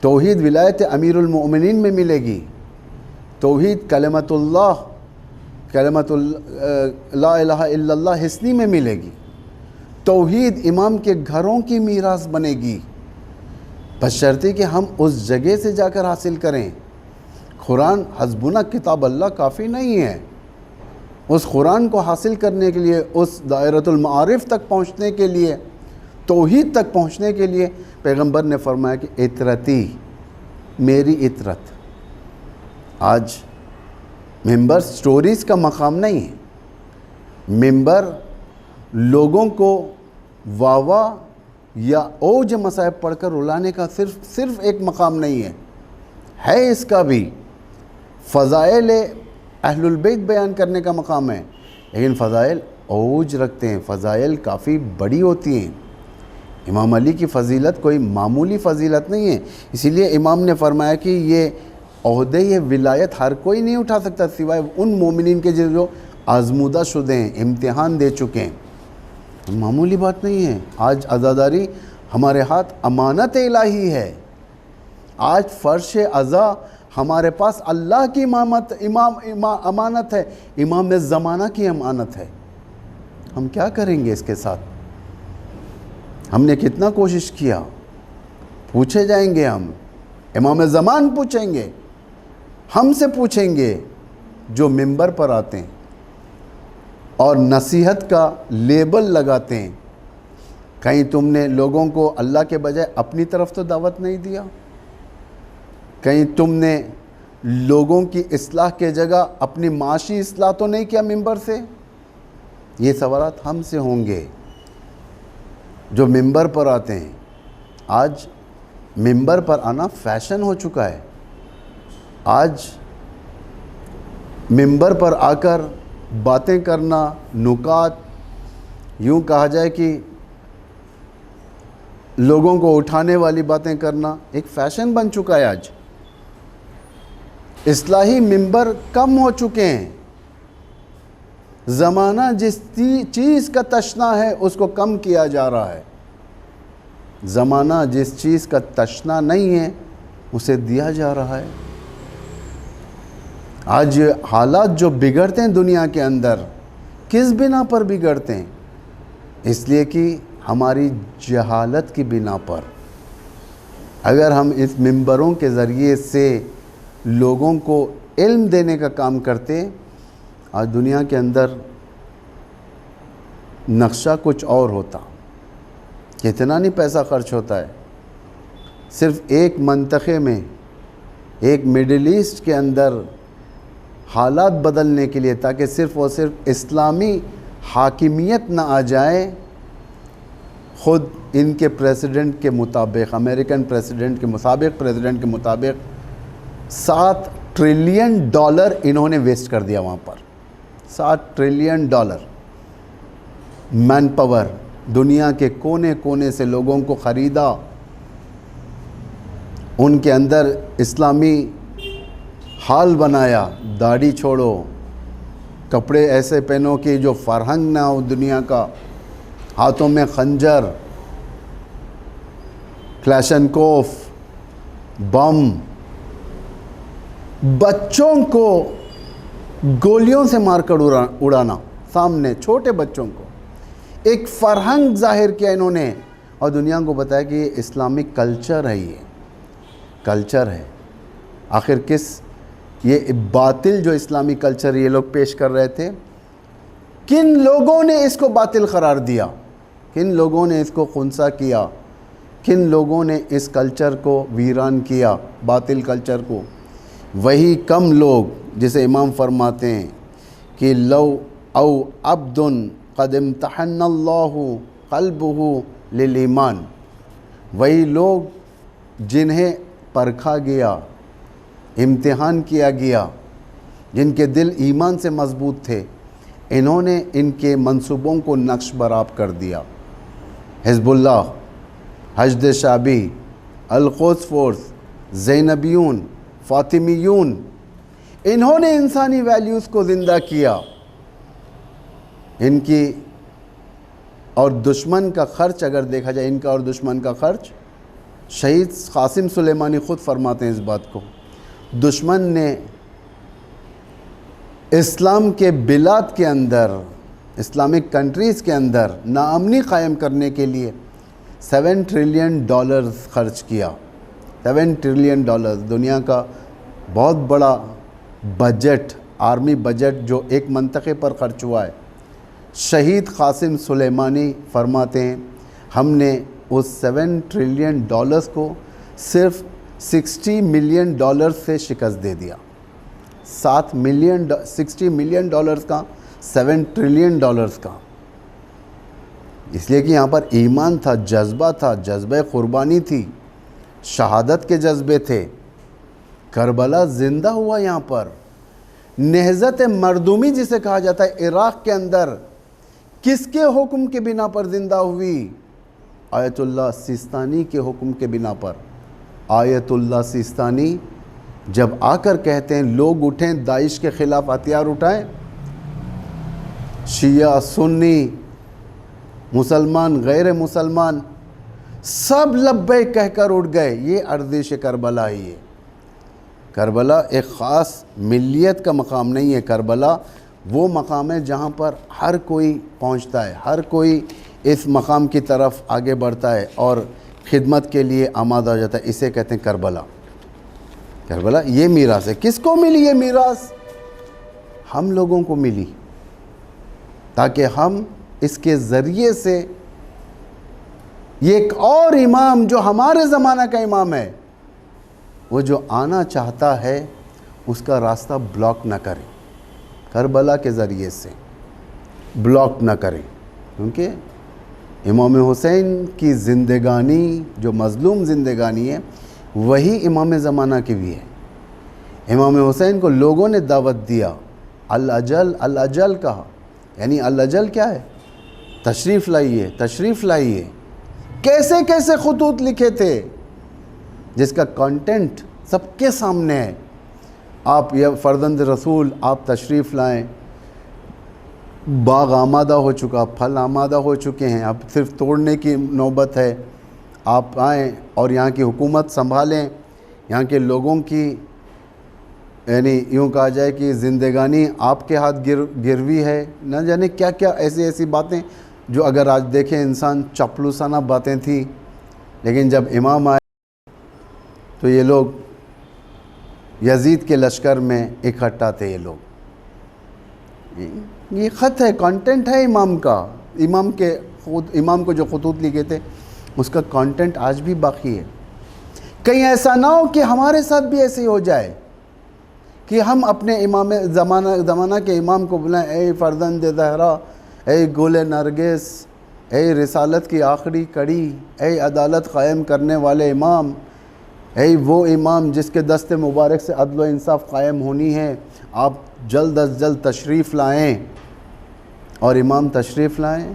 توحید ولایت امیر المؤمنین میں ملے گی، توحید کلمت اللہ، کلمت لا الہ الا اللہ حسنی میں ملے گی، توحید امام کے گھروں کی میراث بنے گی، بشرطے کہ ہم اس جگہ سے جا کر حاصل کریں۔ قرآن حسبنا کتاب اللہ کافی نہیں ہے، اس قرآن کو حاصل کرنے کے لیے، اس دائرۃ المعارف تک پہنچنے کے لیے، توحید تک پہنچنے کے لیے پیغمبر نے فرمایا کہ اطرتی، میری اطرت۔ آج ممبر سٹوریز کا مقام نہیں ہے، ممبر لوگوں کو واہ یا اوج مصائب پڑھ کر رلانے کا صرف ایک مقام نہیں ہے اس کا بھی فضائل اہل البیت بیان کرنے کا مقام ہے، لیکن فضائل اوج رکھتے ہیں، فضائل کافی بڑی ہوتی ہیں۔ امام علی کی فضیلت کوئی معمولی فضیلت نہیں ہے، اسی لیے امام نے فرمایا کہ یہ عہدے، یہ ولایت ہر کوئی نہیں اٹھا سکتا سوائے ان مومنین کے جو آزمودہ شدے ہیں، امتحان دے چکے ہیں۔ معمولی بات نہیں ہے۔ آج عزاداری ہمارے ہاتھ امانت الہی ہے، آج فرش عزا ہمارے پاس اللہ کی امانت ہے، امام زمانہ کی امانت ہے۔ ہم کیا کریں گے اس کے ساتھ؟ ہم نے کتنا کوشش کیا؟ پوچھے جائیں گے، ہم امام زمان پوچھیں گے، ہم سے پوچھیں گے جو منبر پر آتے ہیں اور نصیحت کا لیبل لگاتے ہیں، کہیں تم نے لوگوں کو اللہ کے بجائے اپنی طرف تو دعوت نہیں دیا؟ کہیں تم نے لوگوں کی اصلاح کے جگہ اپنی معاشی اصلاح تو نہیں کیا منبر سے؟ یہ سوالات ہم سے ہوں گے جو منبر پر آتے ہیں۔ آج منبر پر آنا فیشن ہو چکا ہے، آج منبر پر آ کر باتیں کرنا، نکات، یوں کہا جائے کہ لوگوں کو اٹھانے والی باتیں کرنا ایک فیشن بن چکا ہے۔ آج اصلاحی منبر کم ہو چکے ہیں، زمانہ جس چیز کا تشنا ہے اس کو کم کیا جا رہا ہے، زمانہ جس چیز کا تشنا نہیں ہے اسے دیا جا رہا ہے۔ آج حالات جو بگڑتے ہیں دنیا کے اندر، کس بنا پر بگڑتے ہیں؟ اس لیے کہ ہماری جہالت کی بنا پر۔ اگر ہم اس منبروں کے ذریعے سے لوگوں کو علم دینے کا کام کرتے، آج دنیا کے اندر نقشہ کچھ اور ہوتا. کتنا نہیں پیسہ خرچ ہوتا ہے صرف ایک منطقے میں، ایک مڈل ایسٹ کے اندر حالات بدلنے کے لیے، تاکہ صرف اور صرف اسلامی حاکمیت نہ آ جائے. خود ان کے پریزیڈنٹ کے مطابق، امریکن پریزیڈنٹ کے مطابق 7 ٹریلین ڈالر انہوں نے ویسٹ کر دیا وہاں پر. 7 ٹریلین ڈالر مین پاور، دنیا کے کونے کونے سے لوگوں کو خریدا، ان کے اندر اسلامی حال بنایا. داڑھی چھوڑو، کپڑے ایسے پہنو کہ جو فرہنگ نہ ہو دنیا کا، ہاتھوں میں خنجر، کلاشنکوف، بم، بچوں کو گولیوں سے مار کر اڑانا سامنے، چھوٹے بچوں کو. ایک فرہنگ ظاہر کیا انہوں نے، اور دنیا کو بتایا کہ یہ اسلامک کلچر ہے. یہ کلچر ہے. آخر یہ باطل جو اسلامی کلچر یہ لوگ پیش کر رہے تھے، کن لوگوں نے اس کو باطل قرار دیا، کن لوگوں نے اس کو خنثی کیا، کن لوگوں نے اس کلچر کو ویران کیا، باطل کلچر کو؟ وہی کم لوگ جسے امام فرماتے ہیں کہ لو او عبد قد امتحن اللہ قلبہ للایمان، وہی لوگ جنہیں پرکھا گیا، امتحان کیا گیا، جن کے دل ایمان سے مضبوط تھے، انہوں نے ان کے منصوبوں کو نقش برآب کر دیا. حزب اللہ، حشد شعبی، القدس فورس، زینبیون، فاطمیون، انہوں نے انسانی ویلیوز کو زندہ کیا. ان کی اور دشمن کا خرچ اگر دیکھا جائے، ان کا اور دشمن کا خرچ، شہید قاسم سلیمانی خود فرماتے ہیں اس بات کو. دشمن نے اسلام کے بلاد کے اندر، اسلامک کنٹریز کے اندر ناامنی قائم کرنے کے لیے 7 ٹریلین ڈالرز خرچ کیا. 7 ٹریلین ڈالرز دنیا کا بہت بڑا بجٹ، آرمی بجٹ جو ایک منطقے پر خرچ ہوا ہے. شہید قاسم سلیمانی فرماتے ہیں ہم نے اس 7 ٹریلین ڈالرز کو صرف 60 ملین ڈالر سے شکست دے دیا. 60 ملین ڈالرز کا 7 ٹریلین ڈالرز کا. اس لیے کہ یہاں پر ایمان تھا، جذبہ تھا، جذبہ قربانی تھی، شہادت کے جذبے تھے. کربلا زندہ ہوا یہاں پر. نہضت مردمی جسے کہا جاتا ہے عراق کے اندر، کس کے حکم کے بنا پر زندہ ہوئی؟ آیت اللہ سیستانی کے حکم کے بنا پر. آیت اللہ سیستانی جب آ کر کہتے ہیں لوگ اٹھیں، داعش کے خلاف ہتھیار اٹھائیں، شیعہ، سنی، مسلمان، غیر مسلمان، سب لبیک کہہ کر اٹھ گئے. یہ ارزش کربلا ہی ہے. کربلا ایک خاص ملیت کا مقام نہیں ہے. کربلا وہ مقام ہے جہاں پر ہر کوئی پہنچتا ہے، ہر کوئی اس مقام کی طرف آگے بڑھتا ہے اور خدمت کے لیے آمادہ ہو جاتا ہے. اسے کہتے ہیں کربلا. کربلا یہ میراث ہے. کس کو ملی یہ میراث؟ ہم لوگوں کو ملی، تاکہ ہم اس کے ذریعے سے یہ ایک اور امام جو ہمارے زمانہ کا امام ہے، وہ جو آنا چاہتا ہے اس کا راستہ بلاک نہ کریں. کربلا کے ذریعے سے بلاک نہ کریں. کیونکہ امام حسین کی زندگانی جو مظلوم زندگانی ہے، وہی امام زمانہ کی بھی ہے. امام حسین کو لوگوں نے دعوت دیا، الاجل الاجل کہا. یعنی الاجل کیا ہے؟ تشریف لائیے، تشریف لائیے. کیسے کیسے خطوط لکھے تھے جس کا کانٹینٹ سب کے سامنے ہے. آپ یہ فرزند رسول، آپ تشریف لائیں، باغ آمادہ ہو چکا، پھل آمادہ ہو چکے ہیں، اب صرف توڑنے کی نوبت ہے. آپ آئیں اور یہاں کی حکومت سنبھالیں، یہاں کے لوگوں کی یعنی یوں کہا جائے کہ زندگانی آپ کے ہاتھ گروی ہے. نہ جانے کیا کیا ایسی باتیں جو اگر آج دیکھیں انسان چپلوسانہ باتیں تھیں. لیکن جب امام آئے تو یہ لوگ یزید کے لشکر میں اکٹھا تھے. یہ لوگ یہ خط ہے, کانٹینٹ ہے امام کا, امام کو جو خطوط لکھے تھے اس کا کانٹینٹ آج بھی باقی ہے. کہیں ایسا نہ ہو کہ ہمارے ساتھ بھی ایسے ہی ہو جائے کہ ہم اپنے امام زمانہ کے امام کو بلائیں, اے فرزند زہرا, اے گل نرگس, اے رسالت کی آخری کڑی, اے عدالت قائم کرنے والے امام, اے وہ امام جس کے دست مبارک سے عدل و انصاف قائم ہونی ہے, آپ جلد از جلد تشریف لائیں. اور امام تشریف لائیں.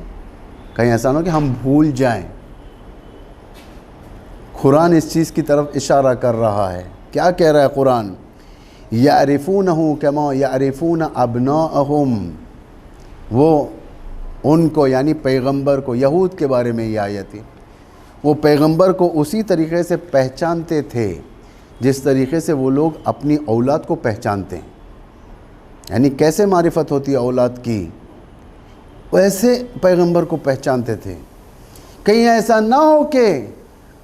کہیں ایسا نہ ہو کہ ہم بھول جائیں. قرآن اس چیز کی طرف اشارہ کر رہا ہے. کیا کہہ رہا ہے قرآن؟ یعرفونہ کما یعرفون ابناءہم. وہ ان کو یعنی پیغمبر کو, یہود کے بارے میں یہ آیت ہے, وہ پیغمبر کو اسی طریقے سے پہچانتے تھے جس طریقے سے وہ لوگ اپنی اولاد کو پہچانتے ہیں. یعنی کیسے معرفت ہوتی ہے اولاد کی, ویسے پیغمبر کو پہچانتے تھے. کہیں ایسا نہ ہو کہ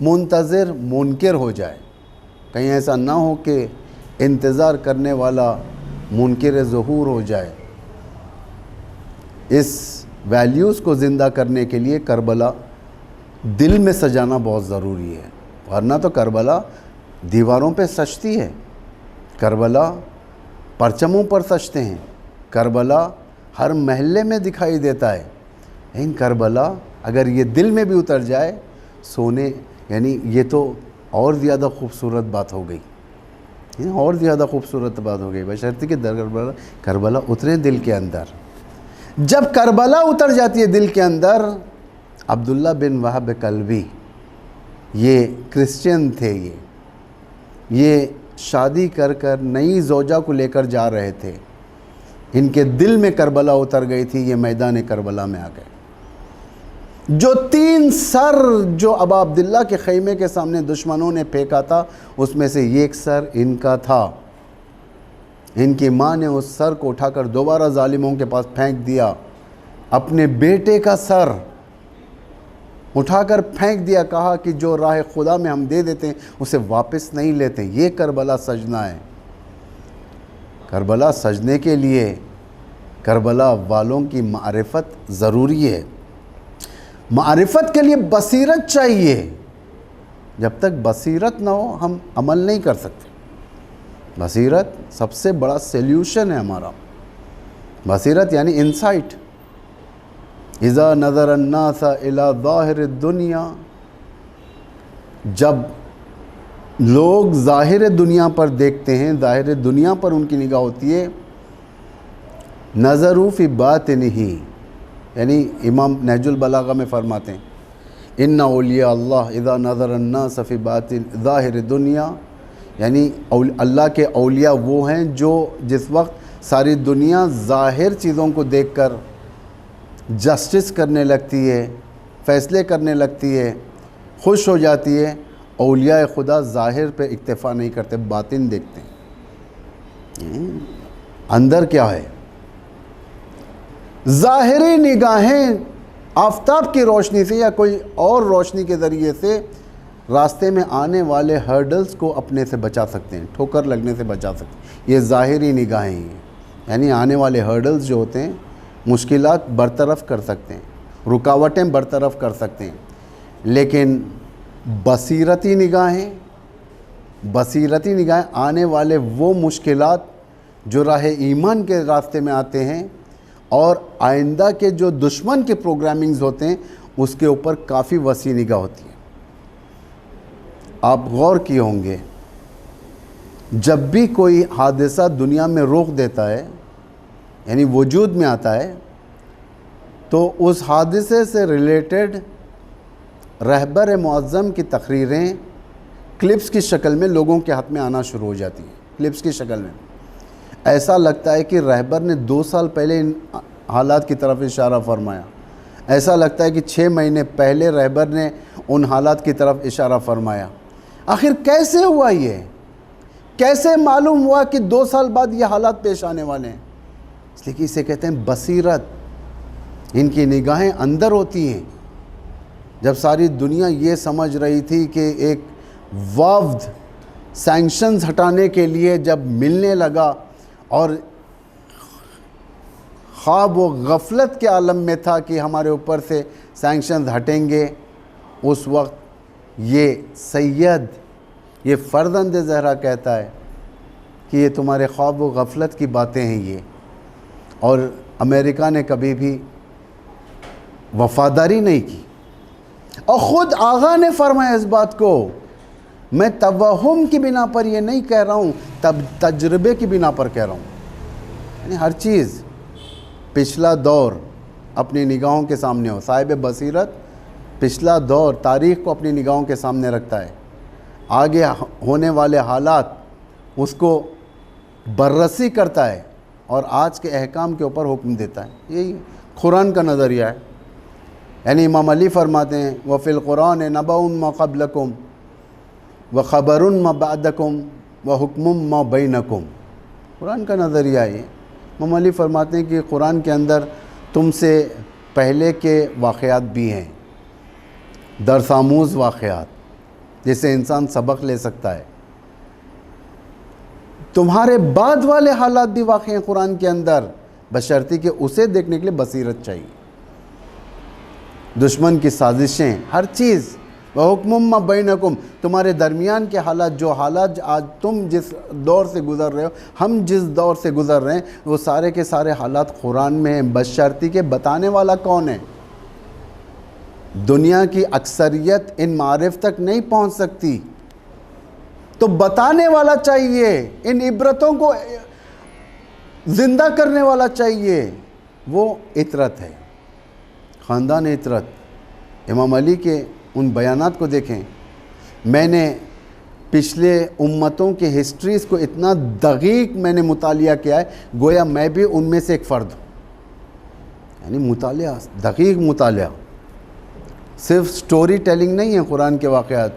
منتظر منکر ہو جائے, کہیں ایسا نہ ہو کہ انتظار کرنے والا منکر ظہور ہو جائے. اس ویلیوز کو زندہ کرنے کے لیے کربلا دل میں سجانا بہت ضروری ہے, ورنہ تو کربلا دیواروں پہ سجتی ہے, کربلا پرچموں پر سجتے ہیں, کربلا ہر محلے میں دکھائی دیتا ہے. لیکن کربلا اگر یہ دل میں بھی اتر جائے, سونے یعنی یہ تو اور زیادہ خوبصورت بات ہو گئی, اور زیادہ خوبصورت بات ہو گئی, بشرطی کہ کربلا اترے دل کے اندر. جب کربلا اتر جاتی ہے دل کے اندر, عبداللہ بن وہب کلبی یہ کرسچین تھے, یہ شادی کر کر نئی زوجہ کو لے کر جا رہے تھے. ان کے دل میں کربلا اتر گئی تھی, یہ میدان کربلا میں آ گئے. جو 3 سر جو ابا عبداللہ کے خیمے کے سامنے دشمنوں نے پھینکا تھا, اس میں سے ایک سر ان کا تھا. ان کی ماں نے اس سر کو اٹھا کر دوبارہ ظالموں کے پاس پھینک دیا. اپنے بیٹے کا سر اٹھا کر پھینک دیا, کہا کہ جو راہ خدا میں ہم دے دیتے ہیں اسے واپس نہیں لیتے. یہ کربلا سجنا ہے. کربلا سجنے کے لیے کربلا والوں کی معرفت ضروری ہے. معرفت کے لیے بصیرت چاہیے. جب تک بصیرت نہ ہو ہم عمل نہیں کر سکتے. بصیرت سب سے بڑا سیلیوشن ہے ہمارا. بصیرت یعنی انسائٹ. اذا نظر الناس الى ظاہر الدنیا, جب لوگ ظاہر دنیا پر دیکھتے ہیں, ظاہر دنیا پر ان کی نگاہ ہوتی ہے, نظروا فی باطنہ, یعنی امام نہج البلاغہ میں فرماتے ہیں ان اولیاء اللہ اذا نظر الناس فی باطن ظاہر الدنیا, یعنی اللہ کے اولیاء وہ ہیں جو جس وقت ساری دنیا ظاہر چیزوں کو دیکھ کر جسٹس کرنے لگتی ہے, فیصلے کرنے لگتی ہے, خوش ہو جاتی ہے, اولیاء خدا ظاہر پہ اکتفا نہیں کرتے, باطن دیکھتے ہیں اندر کیا ہے. ظاہری نگاہیں آفتاب کی روشنی سے یا کوئی اور روشنی کے ذریعے سے راستے میں آنے والے ہرڈلز کو اپنے سے بچا سکتے ہیں, ٹھوکر لگنے سے بچا سکتے ہیں. یہ ظاہری نگاہیں ہیں, یعنی آنے والے ہرڈلز جو ہوتے ہیں مشکلات برطرف کر سکتے ہیں, رکاوٹیں برطرف کر سکتے ہیں. لیکن بصیرتی نگاہیں آنے والے وہ مشکلات جو راہ ایمان کے راستے میں آتے ہیں اور آئندہ کے جو دشمن کے پروگرامنگز ہوتے ہیں اس کے اوپر کافی وسیع نگاہ ہوتی ہے. آپ غور کیے ہوں گے, جب بھی کوئی حادثہ دنیا میں رخ دیتا ہے یعنی وجود میں آتا ہے, تو اس حادثے سے ریلیٹڈ رہبر معظم کی تقریریں کلپس کی شکل میں لوگوں کے ہاتھ میں آنا شروع ہو جاتی ہیں. کلپس کی شکل میں ایسا لگتا ہے کہ رہبر نے 2 سال پہلے ان حالات کی طرف اشارہ فرمایا, ایسا لگتا ہے کہ 6 مہینے پہلے رہبر نے ان حالات کی طرف اشارہ فرمایا. آخر کیسے ہوا, یہ کیسے معلوم ہوا کہ 2 سال بعد یہ حالات پیش آنے والے ہیں؟ اس لیے کہ اسے کہتے ہیں بصیرت. ان کی نگاہیں اندر ہوتی ہیں. جب ساری دنیا یہ سمجھ رہی تھی کہ ایک وفد سینکشنز ہٹانے کے لیے جب ملنے لگا اور خواب و غفلت کے عالم میں تھا کہ ہمارے اوپر سے سینکشنز ہٹیں گے، اس وقت یہ سید، یہ فرزند زہرا کہتا ہے کہ یہ تمہارے خواب و غفلت کی باتیں ہیں یہ، اور امریکہ نے کبھی بھی وفاداری نہیں کی۔ اور خود آغا نے فرمایا اس بات کو، میں توہم کی بنا پر یہ نہیں کہہ رہا ہوں، تجربے کی بنا پر کہہ رہا ہوں۔ یعنی ہر چیز پچھلا دور اپنی نگاہوں کے سامنے ہو، صاحب بصیرت پچھلا دور تاریخ کو اپنی نگاہوں کے سامنے رکھتا ہے، آگے ہونے والے حالات اس کو بررسی کرتا ہے اور آج کے احکام کے اوپر حکم دیتا ہے۔ یہی قرآن کا نظریہ ہے۔ یعنی امام علی فرماتے ہیں وَفِي الْقُرْآنِ نَبَأٌ مَا قَبْلَكُمْ وَخَبَرٌ مَا بَعْدَكُمْ وَحُكْمٌ مَا بَيْنَكُمْ۔ قرآن کا نظریہ ہے یہ۔ امام علی فرماتے ہیں کہ قرآن کے اندر تم سے پہلے کے واقعات بھی ہیں، درس آموز واقعات جس سے انسان سبق لے سکتا ہے، تمہارے بعد والے حالات بھی واقع ہیں قرآن کے اندر، بشرطی کہ اسے دیکھنے کے لیے بصیرت چاہیے۔ دشمن کی سازشیں، ہر چیز، وَحُكْمٌ مَا بَيْنَكُمْ، تمہارے درمیان کے حالات، جو حالات آج تم جس دور سے گزر رہے ہو، ہم جس دور سے گزر رہے ہیں، وہ سارے کے سارے حالات قرآن میں ہیں، بشرطی کہ بتانے والا کون ہے؟ دنیا کی اکثریت ان معارف تک نہیں پہنچ سکتی، تو بتانے والا چاہیے، ان عبرتوں کو زندہ کرنے والا چاہیے، وہ عطرت ہے، خاندان عطرت۔ امام علی کے ان بیانات کو دیکھیں، میں نے پچھلے امتوں کے ہسٹریز کو اتنا دقیق میں نے مطالعہ کیا ہے، گویا میں بھی ان میں سے ایک فرد ہوں۔ یعنی مطالعہ، دقیق مطالعہ، صرف سٹوری ٹیلنگ نہیں ہے قرآن کے واقعات،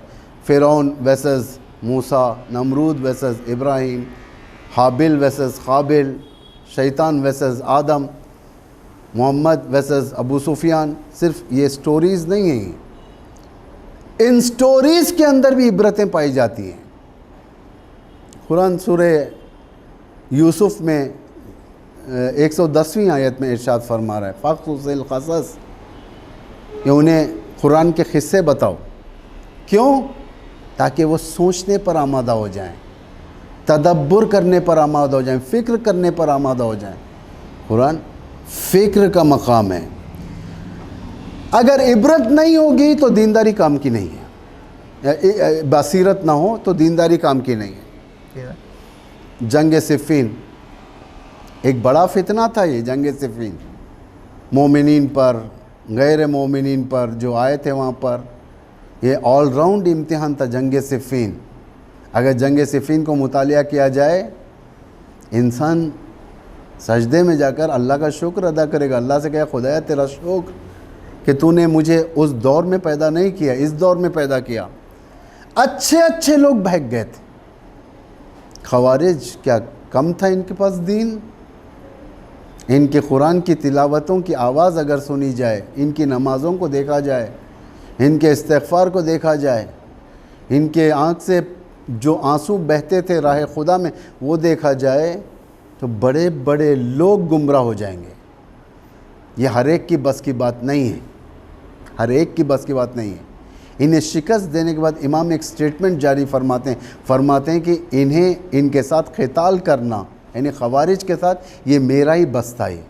فرعون ویسز موسیٰ، نمرود ویسز ابراہیم، حابل ویسز قابل، شیطان ویسز آدم، محمد ویسز ابو سفیان، صرف یہ سٹوریز نہیں ہیں، ان سٹوریز کے اندر بھی عبرتیں پائی جاتی ہیں۔ قرآن سورہ یوسف میں 110ویں آیت میں ارشاد فرما رہا ہے فَقْصُصِ الْقَصَصَ، کہ انہیں قرآن کے قصے بتاؤ، کیوں؟ تاکہ وہ سوچنے پر آمادہ ہو جائیں، تدبر کرنے پر آمادہ ہو جائیں، فکر کرنے پر آمادہ ہو جائیں۔ قرآن فکر کا مقام ہے۔ اگر عبرت نہیں ہوگی تو دینداری کام کی نہیں ہے، بصیرت نہ ہو تو دینداری کام کی نہیں ہے۔ جنگ صفین ایک بڑا فتنہ تھا، یہ جنگ صفین، مومنین پر، غیر مومنین پر جو آئے تھے وہاں پر، یہ آل راؤنڈ امتحان تھا جنگ صفین۔ اگر جنگ صفین کو مطالعہ کیا جائے، انسان سجدے میں جا کر اللہ کا شکر ادا کرے گا، اللہ سے کہے خدایا تیرا شکر کہ تو نے مجھے اس دور میں پیدا نہیں کیا، اس دور میں پیدا کیا۔ اچھے لوگ بہک گئے تھے۔ خوارج کیا کم تھا ان کے پاس دین؟ ان کے قرآن کی تلاوتوں کی آواز اگر سنی جائے، ان کی نمازوں کو دیکھا جائے، ان کے استغفار کو دیکھا جائے، ان کے آنکھ سے جو آنسو بہتے تھے راہ خدا میں وہ دیکھا جائے، تو بڑے بڑے لوگ گمراہ ہو جائیں گے۔ یہ ہر ایک کی بس کی بات نہیں ہے، ہر ایک کی بس کی بات نہیں ہے۔ انہیں شکست دینے کے بعد امام ایک سٹیٹمنٹ جاری فرماتے ہیں کہ انہیں ان کے ساتھ قتال کرنا، یعنی خوارج کے ساتھ، یہ میرا ہی بس تھا، یہ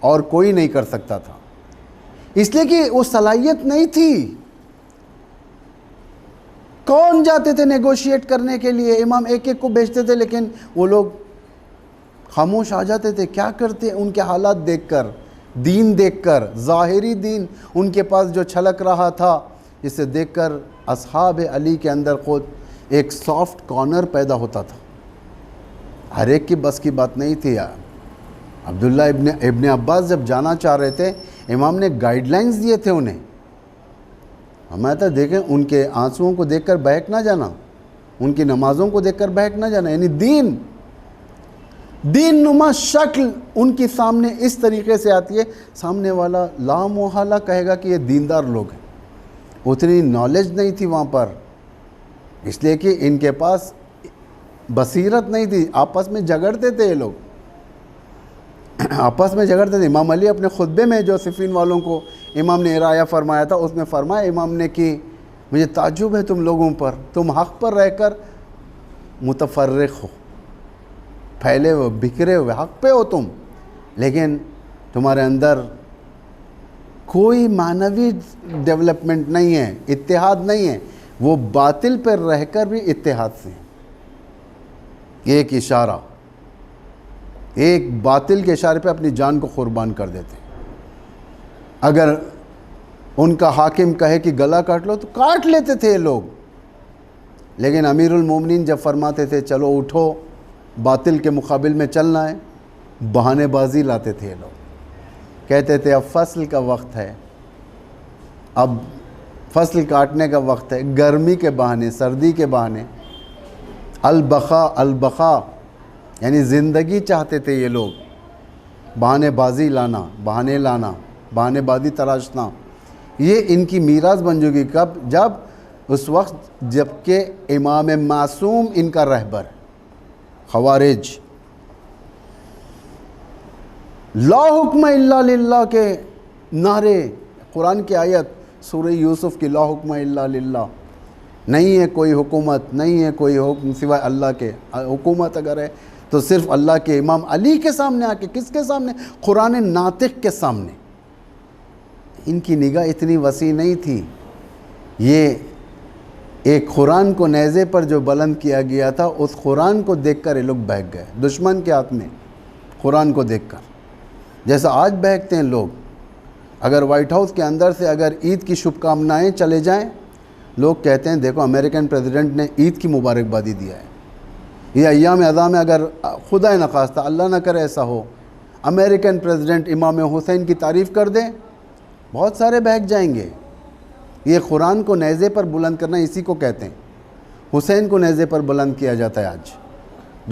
اور کوئی نہیں کر سکتا تھا، اس لیے کہ وہ صلاحیت نہیں تھی۔ کون جاتے تھے نیگوشیٹ کرنے کے لیے؟ امام ایک ایک کو بھیجتے تھے، لیکن وہ لوگ خاموش آ جاتے تھے۔ کیا کرتے؟ ان کے حالات دیکھ کر، دین دیکھ کر، ظاہری دین ان کے پاس جو چھلک رہا تھا، جسے دیکھ کر اصحاب علی کے اندر خود ایک سافٹ کارنر پیدا ہوتا تھا۔ ہر ایک کی بس کی بات نہیں تھی یار۔ عبداللہ ابن عباس جب جانا چاہ رہے تھے، امام نے گائیڈ لائنز دیے تھے انہیں، ہمیں تو دیکھیں ان کے آنسوؤں کو دیکھ کر بہک نہ جانا، ان کی نمازوں کو دیکھ کر بہک نہ جانا، یعنی دین نما شکل ان کی سامنے اس طریقے سے آتی ہے، سامنے والا لا محالہ کہے گا کہ یہ دیندار لوگ ہیں۔ اتنی نالج نہیں تھی وہاں پر، اس لیے کہ ان کے پاس بصیرت نہیں تھی، آپس میں جھگڑتے تھے یہ لوگ، آپس میں جھگڑتے تھے۔ امام علی اپنے خطبے میں جو صفین والوں کو امام نے ارایہ فرمایا تھا، اس میں فرمایا امام نے کہ مجھے تعجب ہے تم لوگوں پر، تم حق پر رہ کر متفرق ہو، پھیلے ہوئے بکھرے ہوئے، حق پہ ہو تم، لیکن تمہارے اندر کوئی معنوی ڈیولپمنٹ نہیں ہے، اتحاد نہیں ہے۔ وہ باطل پر رہ کر بھی اتحاد سے ہیں۔ ایک اشارہ، ایک باطل کے اشارے پہ اپنی جان کو قربان کر دیتے ہیں۔ اگر ان کا حاکم کہے کہ گلا کاٹ لو تو کاٹ لیتے تھے یہ لوگ، لیکن امیر المومنین جب فرماتے تھے چلو اٹھو باطل کے مقابل میں چلنا ہے، بہانے بازی لاتے تھے یہ لوگ، کہتے تھے اب فصل کا وقت ہے، اب فصل کاٹنے کا وقت ہے، گرمی کے بہانے، سردی کے بہانے، البقاء البقاء یعنی زندگی چاہتے تھے یہ لوگ، بہانے بازی لانا، بہانے بازی تراشنا، یہ ان کی میراث بن چکی۔ کب؟ جب اس وقت جب کہ امام معصوم ان کا رہبر، خوارج لا حکم الا للہ کے نعرے، قرآن کی آیت سورہ یوسف کی، لا حکم الا للہ، نہیں ہے کوئی حکومت، نہیں ہے کوئی حکم سوائے اللہ کے، حکومت اگر ہے تو صرف اللہ کے، امام علی کے سامنے آ کے، کس کے سامنے؟ قرآن ناطق کے سامنے۔ ان کی نگاہ اتنی وسیع نہیں تھی، یہ ایک قرآن کو نیزے پر جو بلند کیا گیا تھا، اس قرآن کو دیکھ کر یہ لوگ بہک گئے، دشمن کے ہاتھ میں قرآن کو دیکھ کر، جیسا آج بہکتے ہیں لوگ۔ اگر وائٹ ہاؤس کے اندر سے اگر عید کی شبھ کامنائیں چلے جائیں، لوگ کہتے ہیں دیکھو امریکن پریزیڈنٹ نے عید کی مبارکبادی دیا ہے۔ یہ ایام اعضاء میں اگر خدا نخواستہ اللہ نہ کرے ایسا ہو، امریکن پریزیڈنٹ امام حسین کی تعریف کر دیں، بہت سارے بہک جائیں گے۔ یہ قرآن کو نیزے پر بلند کرنا اسی کو کہتے ہیں۔ حسین کو نیزے پر بلند کیا جاتا ہے، آج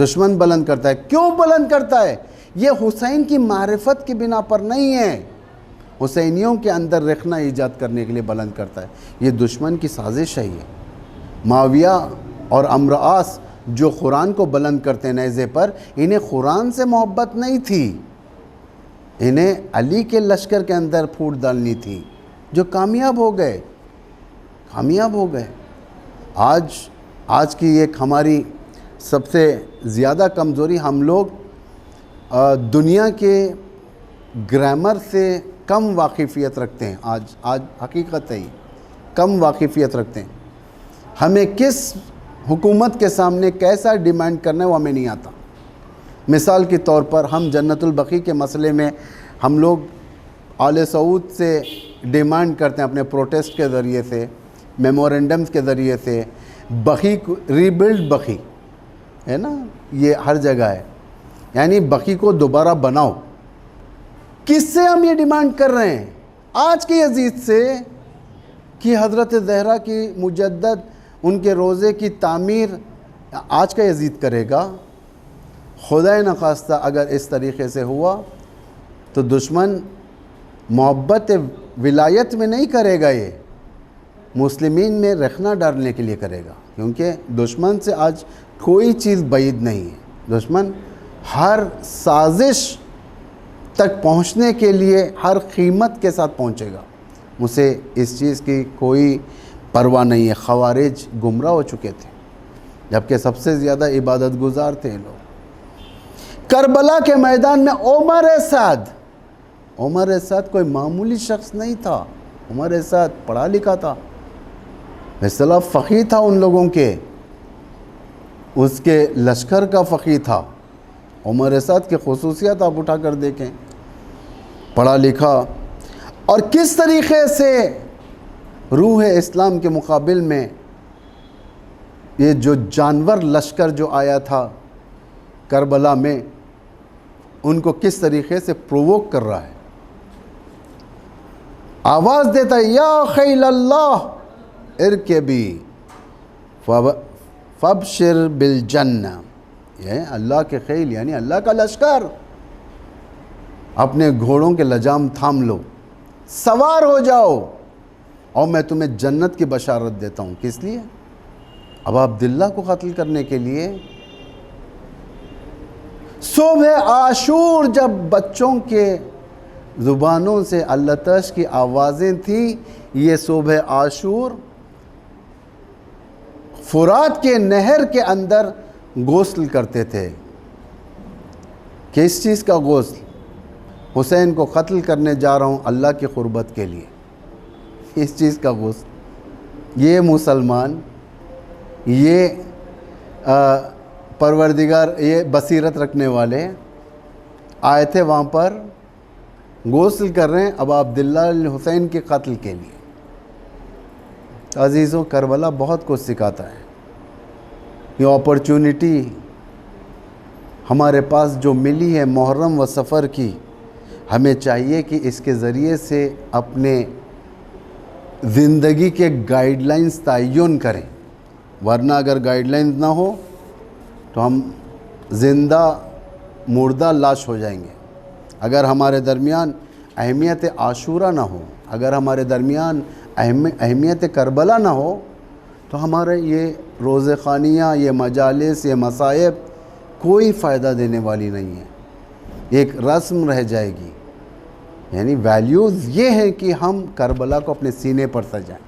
دشمن بلند کرتا ہے۔ کیوں بلند کرتا ہے؟ یہ حسین کی معرفت کی بنا پر نہیں ہے، حسینیوں کے اندر رکھنا ایجاد کرنے کے لیے بلند کرتا ہے۔ یہ دشمن کی سازش ہے۔ یہ معاویہ اور عمرو عاص جو قرآن کو بلند کرتے ہیں نیزے پر، انہیں قرآن سے محبت نہیں تھی، انہیں علی کے لشکر کے اندر پھوٹ ڈالنی تھی، جو کامیاب ہو گئے۔ آج کی ایک ہماری سب سے زیادہ کمزوری، ہم لوگ دنیا کے گرامر سے کم واقفیت رکھتے ہیں۔ آج حقیقت ہے، کم واقفیت رکھتے ہیں۔ ہمیں کس حکومت کے سامنے کیسا ڈیمانڈ کرنا ہے وہ ہمیں نہیں آتا۔ مثال کے طور پر ہم جنت البقیع کے مسئلے میں ہم لوگ آل سعود سے ڈیمانڈ کرتے ہیں، اپنے پروٹیسٹ کے ذریعے سے، میمورنڈمز کے ذریعے سے، بقیع ریبلڈ بقیع ہے نا، یہ ہر جگہ ہے، یعنی بقیع کو دوبارہ بناؤ۔ کس سے ہم یہ ڈیمانڈ کر رہے ہیں؟ آج کے یزید سے، کہ حضرت زہرا کی مجدد ان کے روضے کی تعمیر آج کا یزید کرے گا؟ خدا نخواستہ اگر اس طریقے سے ہوا تو دشمن محبت ولایت میں نہیں کرے گا، یہ مسلمین میں رخنہ ڈالنے کے لیے کرے گا، کیونکہ دشمن سے آج کوئی چیز بعید نہیں ہے۔ دشمن ہر سازش تک پہنچنے کے لیے ہر قیمت کے ساتھ پہنچے گا۔ مجھے اس چیز کی کوئی پرواہ نہیں ہے۔ خوارج گمراہ ہو چکے تھے، جبکہ سب سے زیادہ عبادت گزار تھے لوگ۔ کربلا کے میدان میں عمر سعد کوئی معمولی شخص نہیں تھا۔ عمر سعد پڑھا لکھا تھا، اصطلاح فقیہ تھا ان لوگوں کے، اس کے لشکر کا فقیہ تھا۔ عمر سعد کی خصوصیات آپ اٹھا کر دیکھیں، پڑھا لکھا، اور کس طریقے سے روح اسلام کے مقابل میں یہ جو جانور لشکر جو آیا تھا کربلا میں، ان کو کس طریقے سے پرووک کر رہا ہے، آواز دیتا ہے یا خیل اللہ ارکبی فابشر بالجنہ، یہ اللہ کے خیل یعنی اللہ کا لشکر، اپنے گھوڑوں کے لجام تھام لو، سوار ہو جاؤ، اور میں تمہیں جنت کی بشارت دیتا ہوں۔ کس لیے؟ ابا عبداللہ کو قتل کرنے کے لیے، صبح عاشور جب بچوں کے زبانوں سے اللہ تش کی آوازیں تھیں، یہ صبح عاشور فرات کے نہر کے اندر غسل کرتے تھے۔ کس چیز کا غسل؟ حسین کو قتل کرنے جا رہا ہوں اللہ کی قربت کے لیے، اس چیز کا غسل۔ یہ مسلمان، یہ پروردگار، یہ بصیرت رکھنے والے آئے تھے وہاں پر، غسل کر رہے ہیں ابا عبداللہ الحسین کے قتل کے لیے۔ عزیزوں، کربلا بہت کچھ سکھاتا ہے۔ یہ اپرچونٹی ہمارے پاس جو ملی ہے محرم و سفر کی، ہمیں چاہیے کہ اس کے ذریعے سے اپنے زندگی کے گائیڈ لائنز تعین کریں، ورنہ اگر گائیڈ لائنز نہ ہو تو ہم زندہ مردہ لاش ہو جائیں گے۔ اگر ہمارے درمیان اہمیت عاشورہ نہ ہو، اگر ہمارے درمیان اہمیت کربلا نہ ہو، تو ہمارے یہ روزہ خوانیاں، یہ مجالس، یہ مصائب کوئی فائدہ دینے والی نہیں ہے، ایک رسم رہ جائے گی۔ یعنی ویلیوز یہ ہے کہ ہم کربلا کو اپنے سینے پر سجائیں،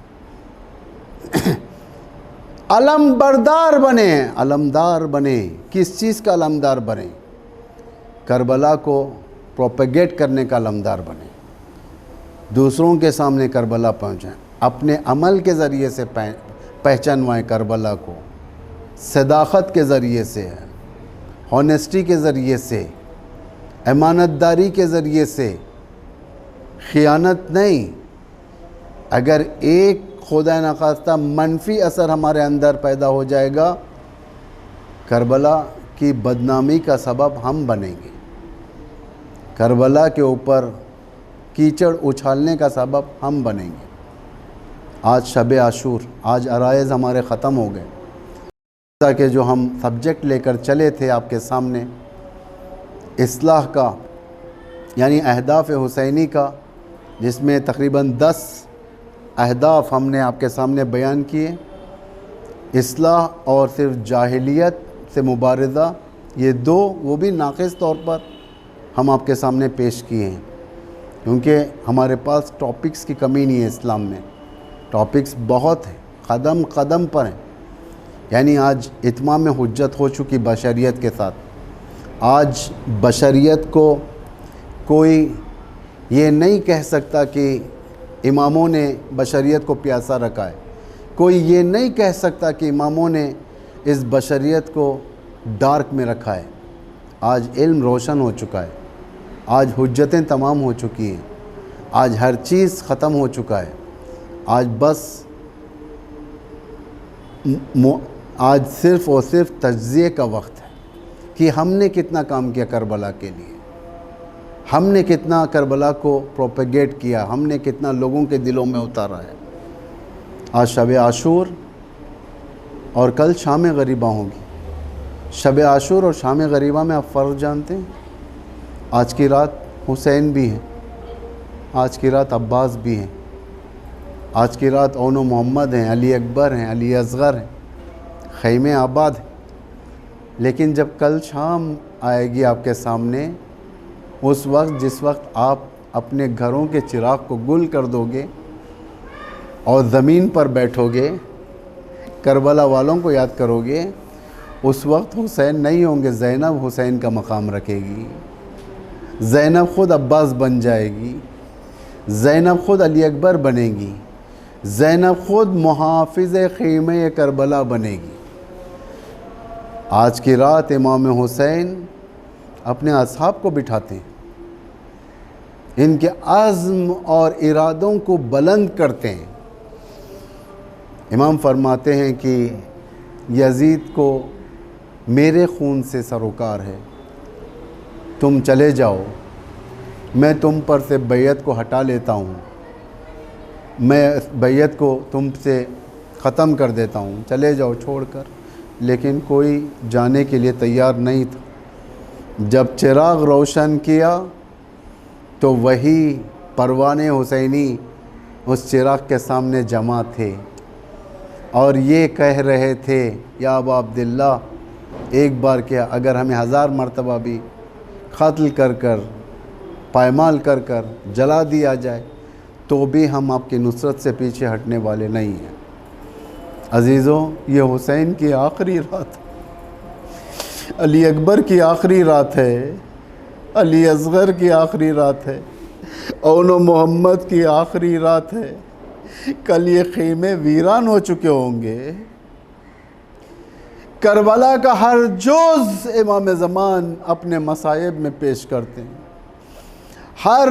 علم بردار بنیں، علمدار بنیں۔ کس چیز کا علمدار بنیں؟ کربلا کو پروپیگیٹ کرنے کا علمدار بنیں، دوسروں کے سامنے کربلا پہنچائیں، اپنے عمل کے ذریعے سے پہچانوائیں کربلا کو، صداقت کے ذریعے سے، ہونیسٹی کے ذریعے سے، امانت داری کے ذریعے سے، خیانت نہیں۔ اگر ایک خدا نخواستہ منفی اثر ہمارے اندر پیدا ہو جائے گا، کربلا کی بدنامی کا سبب ہم بنیں گے، کربلا کے اوپر کیچڑ اچھالنے کا سبب ہم بنیں گے۔ آج شب عاشور، آج عرائض ہمارے ختم ہو گئے، جیسا کہ جو ہم سبجیکٹ لے کر چلے تھے آپ کے سامنے، اصلاح کا، یعنی اہداف حسینی کا، جس میں تقریباً 10 اہداف ہم نے آپ کے سامنے بیان کیے۔ اصلاح اور صرف جاہلیت سے مبارزہ، یہ دو، وہ بھی ناقص طور پر ہم آپ کے سامنے پیش کیے ہیں، کیونکہ ہمارے پاس ٹاپکس کی کمی نہیں ہے اسلام میں، ٹاپکس بہت ہیں، قدم قدم پر ہیں۔ یعنی آج اتمام حجت ہو چکی بشریت کے ساتھ۔ آج بشریت کو کوئی یہ نہیں کہہ سکتا کہ اماموں نے بشریت کو پیاسا رکھا ہے، کوئی یہ نہیں کہہ سکتا کہ اماموں نے اس بشریت کو ڈارک میں رکھا ہے۔ آج علم روشن ہو چکا ہے، آج حجتیں تمام ہو چکی ہیں، آج ہر چیز ختم ہو چکا ہے۔ آج بس آج صرف اور صرف تجزیے کا وقت ہے کہ ہم نے کتنا کام کیا کربلا کے لیے، ہم نے کتنا کربلا کو پروپیگیٹ کیا، ہم نے کتنا لوگوں کے دلوں میں اتارا ہے۔ آج شب عاشور اور کل شام غریبہ ہوگی۔ شب عاشور اور شام غریبہ میں آپ فرق جانتے ہیں؟ آج کی رات حسین بھی ہیں، آج کی رات عباس بھی ہیں، آج کی رات اون و محمد ہیں، علی اکبر ہیں، علی اصغر ہیں، خیمے آباد ہیں۔ لیکن جب کل شام آئے گی آپ کے سامنے، اس وقت جس وقت آپ اپنے گھروں کے چراغ کو گل کر دو گے اور زمین پر بیٹھو گے، کربلا والوں کو یاد کرو گے، اس وقت حسین نہیں ہوں گے، زینب حسین کا مقام رکھے گی، زینب خود عباس بن جائے گی، زینب خود علی اکبر بنے گی، زینب خود محافظ خیمہ کربلا بنے گی۔ آج کی رات امام حسین اپنے اصحاب کو بٹھاتے ہیں، ان کے عزم اور ارادوں کو بلند کرتے ہیں۔ امام فرماتے ہیں کہ یزید کو میرے خون سے سروکار ہے، تم چلے جاؤ، میں تم پر سے بیعت کو ہٹا لیتا ہوں، میں بیعت کو تم سے ختم کر دیتا ہوں، چلے جاؤ چھوڑ کر۔ لیکن کوئی جانے کے لیے تیار نہیں تھا۔ جب چراغ روشن کیا تو وہی پروانے حسینی اس چراغ کے سامنے جمع تھے اور یہ کہہ رہے تھے، یا ابا عبداللہ ایک بار کیا، اگر ہمیں 1000 مرتبہ بھی قتل کر کر پائمال کر کر جلا دیا جائے تو بھی ہم آپ کی نصرت سے پیچھے ہٹنے والے نہیں ہیں۔ عزیزوں، یہ حسین کی آخری رات ہے، علی اکبر کی آخری رات ہے، علی اصغر کی آخری رات ہے، اون و محمد کی آخری رات ہے۔ کل یہ خیمے ویران ہو چکے ہوں گے۔ کربلا کا ہر جز امام زمان اپنے مصائب میں پیش کرتے ہیں، ہر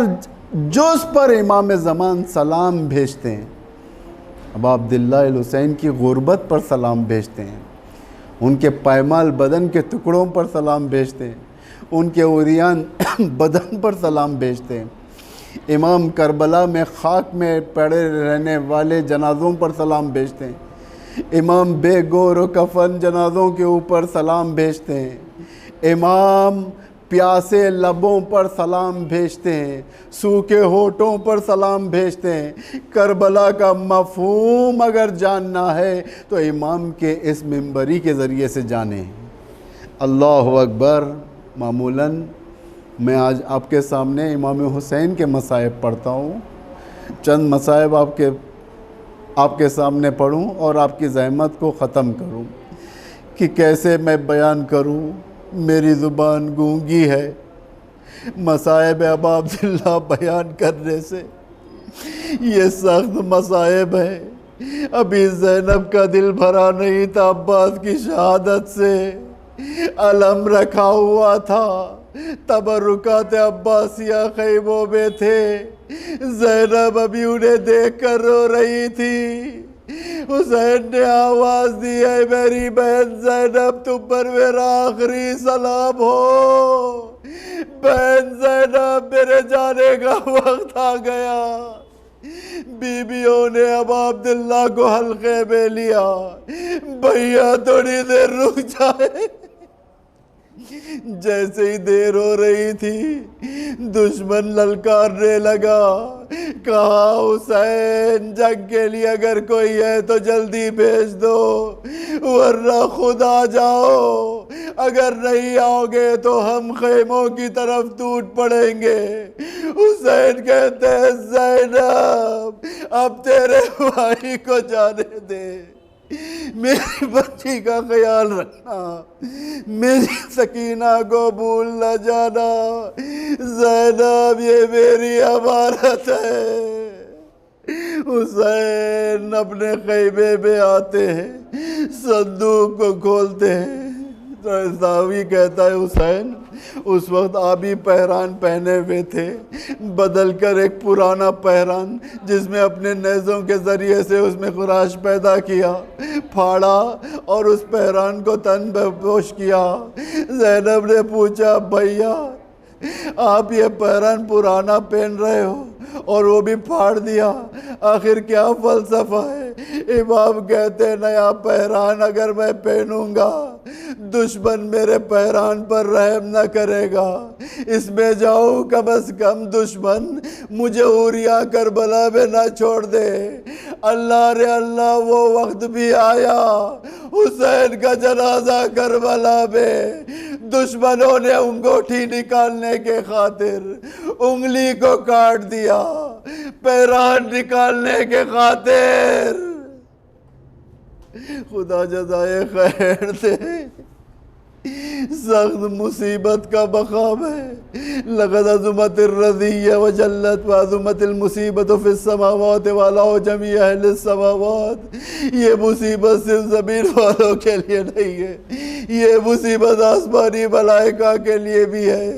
جز پر امام زمان سلام بھیجتے ہیں۔ ابا عبداللہ الحسین کی غربت پر سلام بھیجتے ہیں، ان کے پائمال بدن کے ٹکڑوں پر سلام بھیجتے ہیں، ان کے عریان بدن پر سلام بھیجتے ہیں، امام کربلا میں خاک میں پڑے رہنے والے جنازوں پر سلام بھیجتے ہیں، امام بے گور و کفن جنازوں کے اوپر سلام بھیجتے ہیں، امام پیاسے لبوں پر سلام بھیجتے ہیں، سوکھے ہونٹوں پر سلام بھیجتے ہیں۔ کربلا کا مفہوم اگر جاننا ہے تو امام کے اس منبری کے ذریعے سے جانیں۔ اللہ اکبر۔ معمولاً میں آج آپ کے سامنے امام حسین کے مصائب پڑھتا ہوں، چند مصائب آپ کے سامنے پڑھوں اور آپ کی زحمت کو ختم کروں کہ کیسے میں بیان کروں، میری زبان گونگی ہے مصائب ابا عبداللہ بیان کرنے سے۔ یہ سخت مصائب ہے۔ ابھی زینب کا دل بھرا نہیں تھا عباس کی شہادت سے، علم رکھا ہوا تھا، تبرکات عباسیہ خیموں میں تھے، زینب ابھی انہیں دیکھ کر رو رہی تھی۔ حسین نے آواز دی، اے میری بہن زینب، تم پر میرا آخری سلام ہو۔ بہن زینب، میرے جانے کا وقت آ گیا۔ بیویوں نے ابا عبداللہ کو حلقے میں لیا، بھیا تھوڑی دیر رک جائے۔ جیسے ہی دیر ہو رہی تھی دشمن للکارنے لگا، کہا حسین جنگ کے لیے اگر کوئی ہے تو جلدی بھیج دو ورنہ خود آ جاؤ، اگر نہیں آؤ گے تو ہم خیموں کی طرف ٹوٹ پڑیں گے۔ حسین کہتے ہیں زینب اب تیرے بھائی کو جانے دے، میری بچی کا خیال رکھنا، میری سکینہ کو بھول نہ جانا، زینب یہ میری امانت ہے۔ حسین اپنے خیمے میں آتے ہیں، صندوق کو کھولتے ہیں تو راوی کہتا ہے حسین اس وقت آبی پہران پہنے ہوئے تھے، بدل کر ایک پرانا پہران جس میں اپنے نیزوں کے ذریعے سے اس میں خراش پیدا کیا، پھاڑا اور اس پہران کو تن پہ پوش کیا۔ زینب نے پوچھا بھیا آپ یہ پہران پرانا پہن رہے ہو اور وہ بھی پھاڑ دیا، آخر کیا فلسفہ ہے؟ امام کہتے ہیں نیا پہران اگر میں پہنوں گا دشمن میرے پہران پر رحم نہ کرے گا، اس میں جاؤں کم از کم دشمن مجھے عوریا کربلا میں نہ چھوڑ دے۔ اللہ رے اللہ وہ وقت بھی آیا، حسین کا جنازہ کربلا میں دشمنوں نے انگوٹھی نکالنے کے خاطر انگلی کو کاٹ دیا، پہران نکالنے کے خاطر۔ خدا جزائے خیر دے، سخت مصیبت کا مقام ہے۔ لقد عظمت الرضیہ وجلت وعظمت المصیبت فی السماوات وعلی جمیع اہل السماوات۔ یہ مصیبت صرف زمین والوں کے لیے نہیں ہے، یہ مصیبت آسمانی ملائکہ کے لیے بھی ہے۔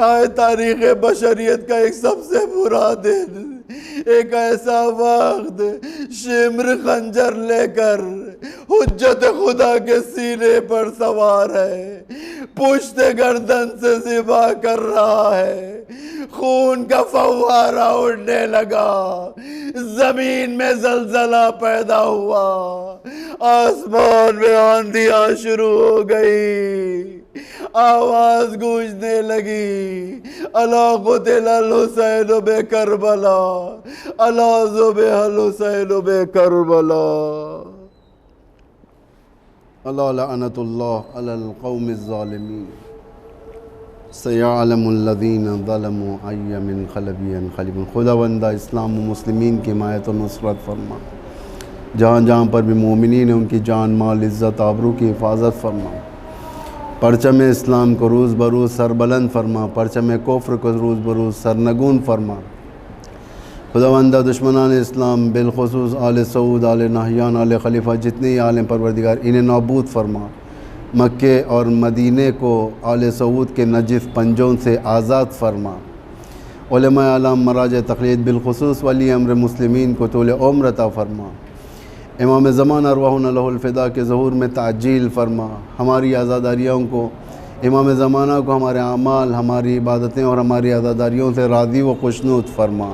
آئے تاریخ بشریت کا ایک سب سے برا دن، ایک ایسا وقت شمر خنجر لے کر حجت خدا کے سینے پر سوار ہے، پشت گردن سے ذبح کر رہا ہے، خون کا فوارہ اڑنے لگا، زمین میں زلزلہ پیدا ہوا، آسمان میں آندھیاں شروع ہو گئی، آواز گونجنے لگی، الا قتل الحسین بکربلا، الا ذبح الحسین بکربلا۔ اللہ لعنت اللہ علی القوم الظالمین سیعلم الذین ظلموا ای منقلب ینقلبون۔ خداوندہ اسلام و مسلمین کی حمایت و نصرت فرما، جہاں جہاں پر بھی مومنین ہیں ان کی جان مال عزت آبرو کی حفاظت فرما، پرچم اسلام کو روز بروز سربلند فرما، پرچم کفر کو روز بروز سرنگون فرما۔ خداوندہ دشمنان اسلام بالخصوص آل سعود، آل نہیان، آل خلیفہ جتنے عالم پروردگار انہیں نابود فرما، مکے اور مدینے کو آل سعود کے نجس پنجوں سے آزاد فرما، علماء اعلام مراجع تقلید بالخصوص ولی امر مسلمین کو طول عمر عطا فرما، امام زمان ارواحنا لہ الفدا کے ظہور میں تعجیل فرما، ہماری عزاداریوں کو، امام زمانہ کو ہمارے اعمال، ہماری عبادتیں اور ہماری عزاداریوں سے راضی و خوشنود فرما۔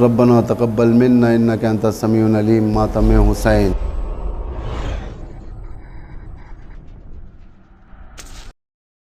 ربنا تقبل منا انک انت السمیع العلیم۔ ماتم حسین۔